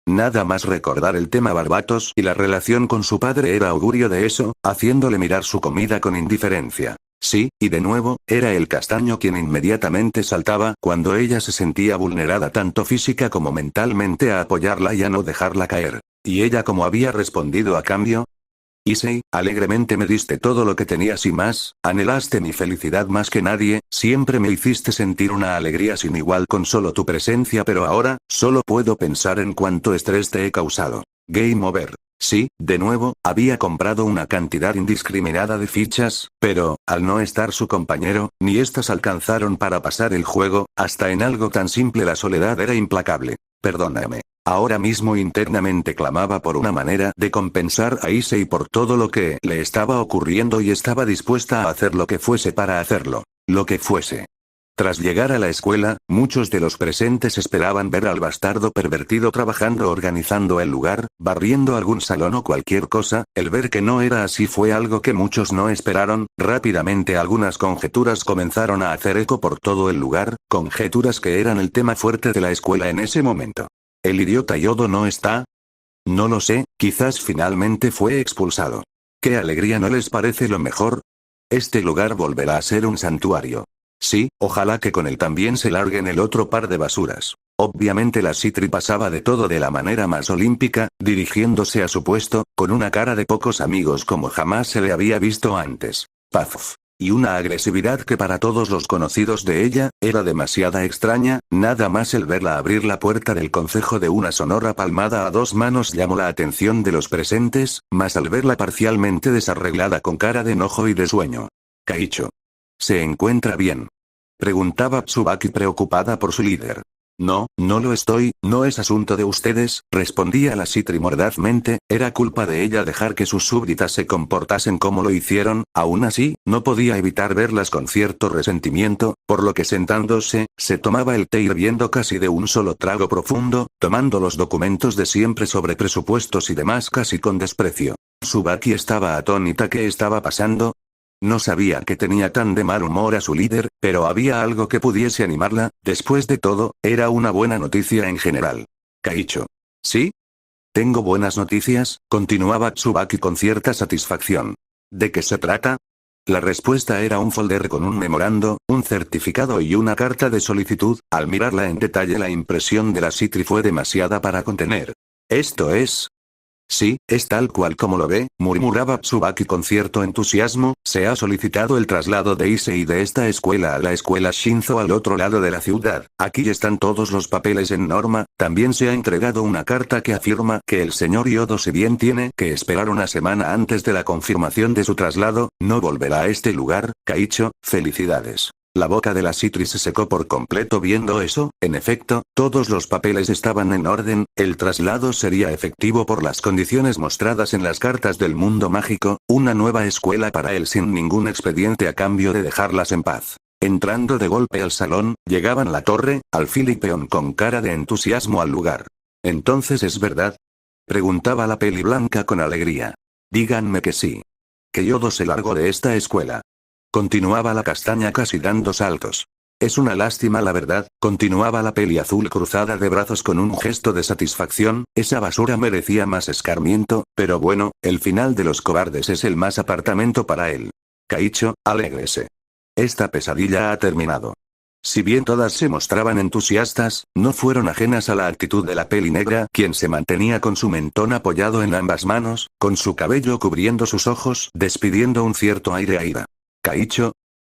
Nada más recordar el tema Barbatos y la relación con su padre era augurio de eso, haciéndole mirar su comida con indiferencia. Sí, y de nuevo, era el castaño quien inmediatamente saltaba cuando ella se sentía vulnerada tanto física como mentalmente a apoyarla y a no dejarla caer. ¿Y ella cómo había respondido a cambio? Issei, alegremente me diste todo lo que tenías y más, anhelaste mi felicidad más que nadie, siempre me hiciste sentir una alegría sin igual con solo tu presencia pero ahora, solo puedo pensar en cuánto estrés te he causado. Game over. Sí, de nuevo, había comprado una cantidad indiscriminada de fichas, pero, al no estar su compañero, ni éstas alcanzaron para pasar el juego, hasta en algo tan simple la soledad era implacable. Perdóname. Ahora mismo internamente clamaba por una manera de compensar a Issei por todo lo que le estaba ocurriendo y estaba dispuesta a hacer lo que fuese para hacerlo. Lo que fuese. Tras llegar a la escuela, muchos de los presentes esperaban ver al bastardo pervertido trabajando organizando el lugar, barriendo algún salón o cualquier cosa. El ver que no era así fue algo que muchos no esperaron. Rápidamente algunas conjeturas comenzaron a hacer eco por todo el lugar, conjeturas que eran el tema fuerte de la escuela en ese momento. ¿El idiota Yodo no está? No lo sé, quizás finalmente fue expulsado. ¿Qué alegría no les parece lo mejor? Este lugar volverá a ser un santuario. Sí, ojalá que con él también se larguen el otro par de basuras. Obviamente la Citri pasaba de todo de la manera más olímpica, dirigiéndose a su puesto, con una cara de pocos amigos como jamás se le había visto antes. Paf. Y una agresividad que para todos los conocidos de ella, era demasiada extraña. Nada más el verla abrir la puerta del concejo de una sonora palmada a dos manos llamó la atención de los presentes, más al verla parcialmente desarreglada con cara de enojo y de sueño. Kaicho. ¿Se encuentra bien? Preguntaba Tsubaki preocupada por su líder. No, no lo estoy, no es asunto de ustedes, respondía la Citri mordazmente. Era culpa de ella dejar que sus súbditas se comportasen como lo hicieron. Aún así, no podía evitar verlas con cierto resentimiento, por lo que sentándose, se tomaba el té hirviendo casi de un solo trago profundo, tomando los documentos de siempre sobre presupuestos y demás casi con desprecio. Tsubaki estaba atónita. ¿Qué estaba pasando? No sabía que tenía tan de mal humor a su líder, pero había algo que pudiese animarla. Después de todo, era una buena noticia en general. Kaicho. ¿Sí? Tengo buenas noticias, continuaba Tsubaki con cierta satisfacción. ¿De qué se trata? La respuesta era un folder con un memorando, un certificado y una carta de solicitud. Al mirarla en detalle la impresión de la Citri fue demasiada para contener. ¿Esto es? Sí, es tal cual como lo ve, murmuraba Tsubaki con cierto entusiasmo. Se ha solicitado el traslado de Issei de esta escuela a la escuela Shinzo al otro lado de la ciudad. Aquí están todos los papeles en norma. También se ha entregado una carta que afirma que el señor Yodo, si bien tiene que esperar una semana antes de la confirmación de su traslado, no volverá a este lugar. Kaicho, felicidades. La boca de la Citri se secó por completo viendo eso. En efecto, todos los papeles estaban en orden. El traslado sería efectivo por las condiciones mostradas en las cartas del mundo mágico, una nueva escuela para él sin ningún expediente a cambio de dejarlas en paz. Entrando de golpe al salón, llegaban la torre, Alfil y Peón con cara de entusiasmo al lugar. ¿Entonces es verdad? Preguntaba la peli blanca con alegría. Díganme que sí. Que Yodo se largó de esta escuela. Continuaba la castaña casi dando saltos. Es una lástima la verdad, continuaba la peli azul cruzada de brazos con un gesto de satisfacción. Esa basura merecía más escarmiento, pero bueno, el final de los cobardes es el más apartamento para él. Kaicho, alégrese. Esta pesadilla ha terminado. Si bien todas se mostraban entusiastas, no fueron ajenas a la actitud de la peli negra, quien se mantenía con su mentón apoyado en ambas manos, con su cabello cubriendo sus ojos, despidiendo un cierto aire a ira. Kaicho.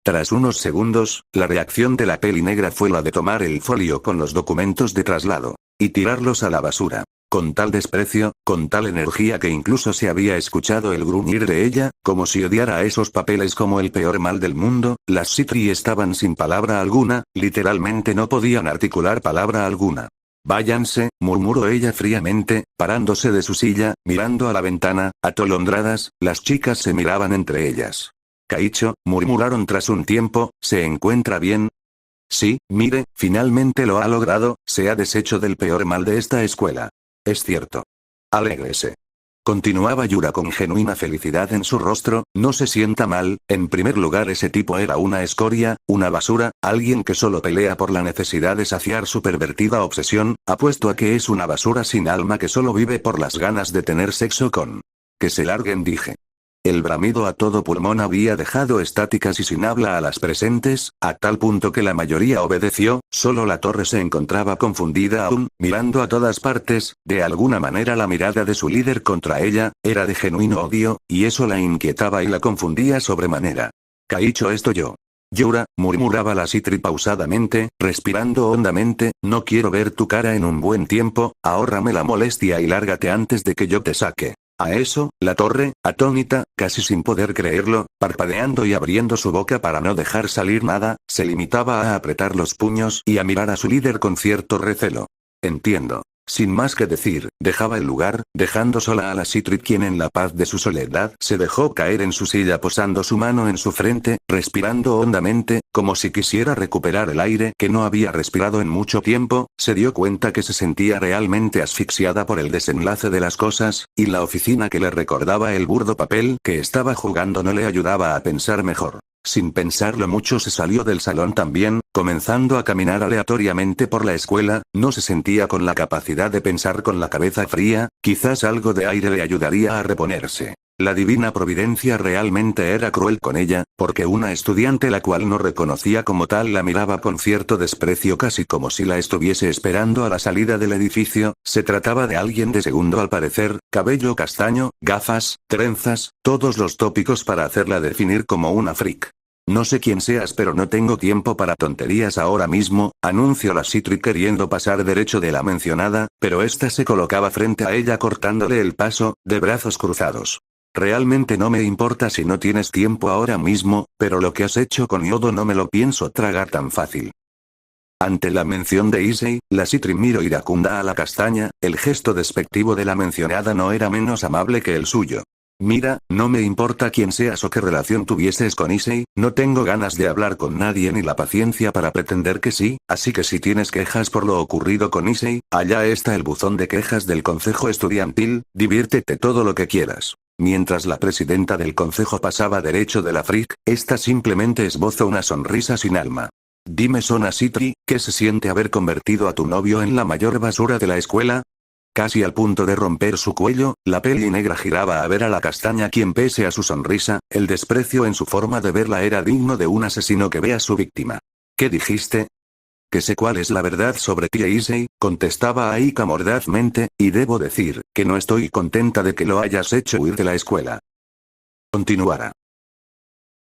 Tras unos segundos, la reacción de la peli negra fue la de tomar el folio con los documentos de traslado y tirarlos a la basura. Con tal desprecio, con tal energía que incluso se había escuchado el gruñir de ella, como si odiara a esos papeles como el peor mal del mundo. Las Citri estaban sin palabra alguna, literalmente no podían articular palabra alguna. Váyanse, murmuró ella fríamente, parándose de su silla, mirando a la ventana. Atolondradas, las chicas se miraban entre ellas. Kaicho, murmuraron tras un tiempo, ¿se encuentra bien? Sí, mire, finalmente lo ha logrado, se ha deshecho del peor mal de esta escuela. Es cierto. Alégrese. Continuaba Yura con genuina felicidad en su rostro. No se sienta mal. En primer lugar, ese tipo era una escoria, una basura, alguien que solo pelea por la necesidad de saciar su pervertida obsesión. Apuesto a que es una basura sin alma que solo vive por las ganas de tener sexo con. Que se larguen, dije. El bramido a todo pulmón había dejado estáticas y sin habla a las presentes, a tal punto que la mayoría obedeció. Solo la torre se encontraba confundida aún, mirando a todas partes. De alguna manera la mirada de su líder contra ella, era de genuino odio, y eso la inquietaba y la confundía sobremanera. Kaicho, esto yo. Yura, murmuraba la Citri pausadamente, respirando hondamente, no quiero ver tu cara en un buen tiempo, ahórrame la molestia y lárgate antes de que yo te saque. A eso, la torre, atónita, casi sin poder creerlo, parpadeando y abriendo su boca para no dejar salir nada, se limitaba a apretar los puños y a mirar a su líder con cierto recelo. Entiendo. Sin más que decir, dejaba el lugar, dejando sola a la Citri, quien en la paz de su soledad se dejó caer en su silla posando su mano en su frente, respirando hondamente, como si quisiera recuperar el aire que no había respirado en mucho tiempo. Se dio cuenta que se sentía realmente asfixiada por el desenlace de las cosas, y la oficina que le recordaba el burdo papel que estaba jugando no le ayudaba a pensar mejor. Sin pensarlo mucho se salió del salón también, comenzando a caminar aleatoriamente por la escuela. No se sentía con la capacidad de pensar con la cabeza fría, quizás algo de aire le ayudaría a reponerse. La divina providencia realmente era cruel con ella, porque una estudiante la cual no reconocía como tal la miraba con cierto desprecio, casi como si la estuviese esperando a la salida del edificio. Se trataba de alguien de segundo al parecer, cabello castaño, gafas, trenzas, todos los tópicos para hacerla definir como una freak. No sé quién seas, pero no tengo tiempo para tonterías ahora mismo, anunció la Citri queriendo pasar derecho de la mencionada, pero ésta se colocaba frente a ella cortándole el paso, de brazos cruzados. Realmente no me importa si no tienes tiempo ahora mismo, pero lo que has hecho con Yodo no me lo pienso tragar tan fácil. Ante la mención de Issei, la Citri miró iracunda a la castaña. El gesto despectivo de la mencionada no era menos amable que el suyo. Mira, no me importa quién seas o qué relación tuvieses con Issei, no tengo ganas de hablar con nadie ni la paciencia para pretender que sí, así que si tienes quejas por lo ocurrido con Issei, allá está el buzón de quejas del consejo estudiantil, diviértete todo lo que quieras. Mientras la presidenta del consejo pasaba derecho de la freak, esta simplemente esbozó una sonrisa sin alma. Dime, Sona Citri, ¿qué se siente haber convertido a tu novio en la mayor basura de la escuela? Casi al punto de romper su cuello, la peli negra giraba a ver a la castaña, quien pese a su sonrisa, el desprecio en su forma de verla era digno de un asesino que ve a su víctima. ¿Qué dijiste? Que sé cuál es la verdad sobre ti, Issei, contestaba Aika mordazmente, y debo decir, que no estoy contenta de que lo hayas hecho huir de la escuela. Continuará.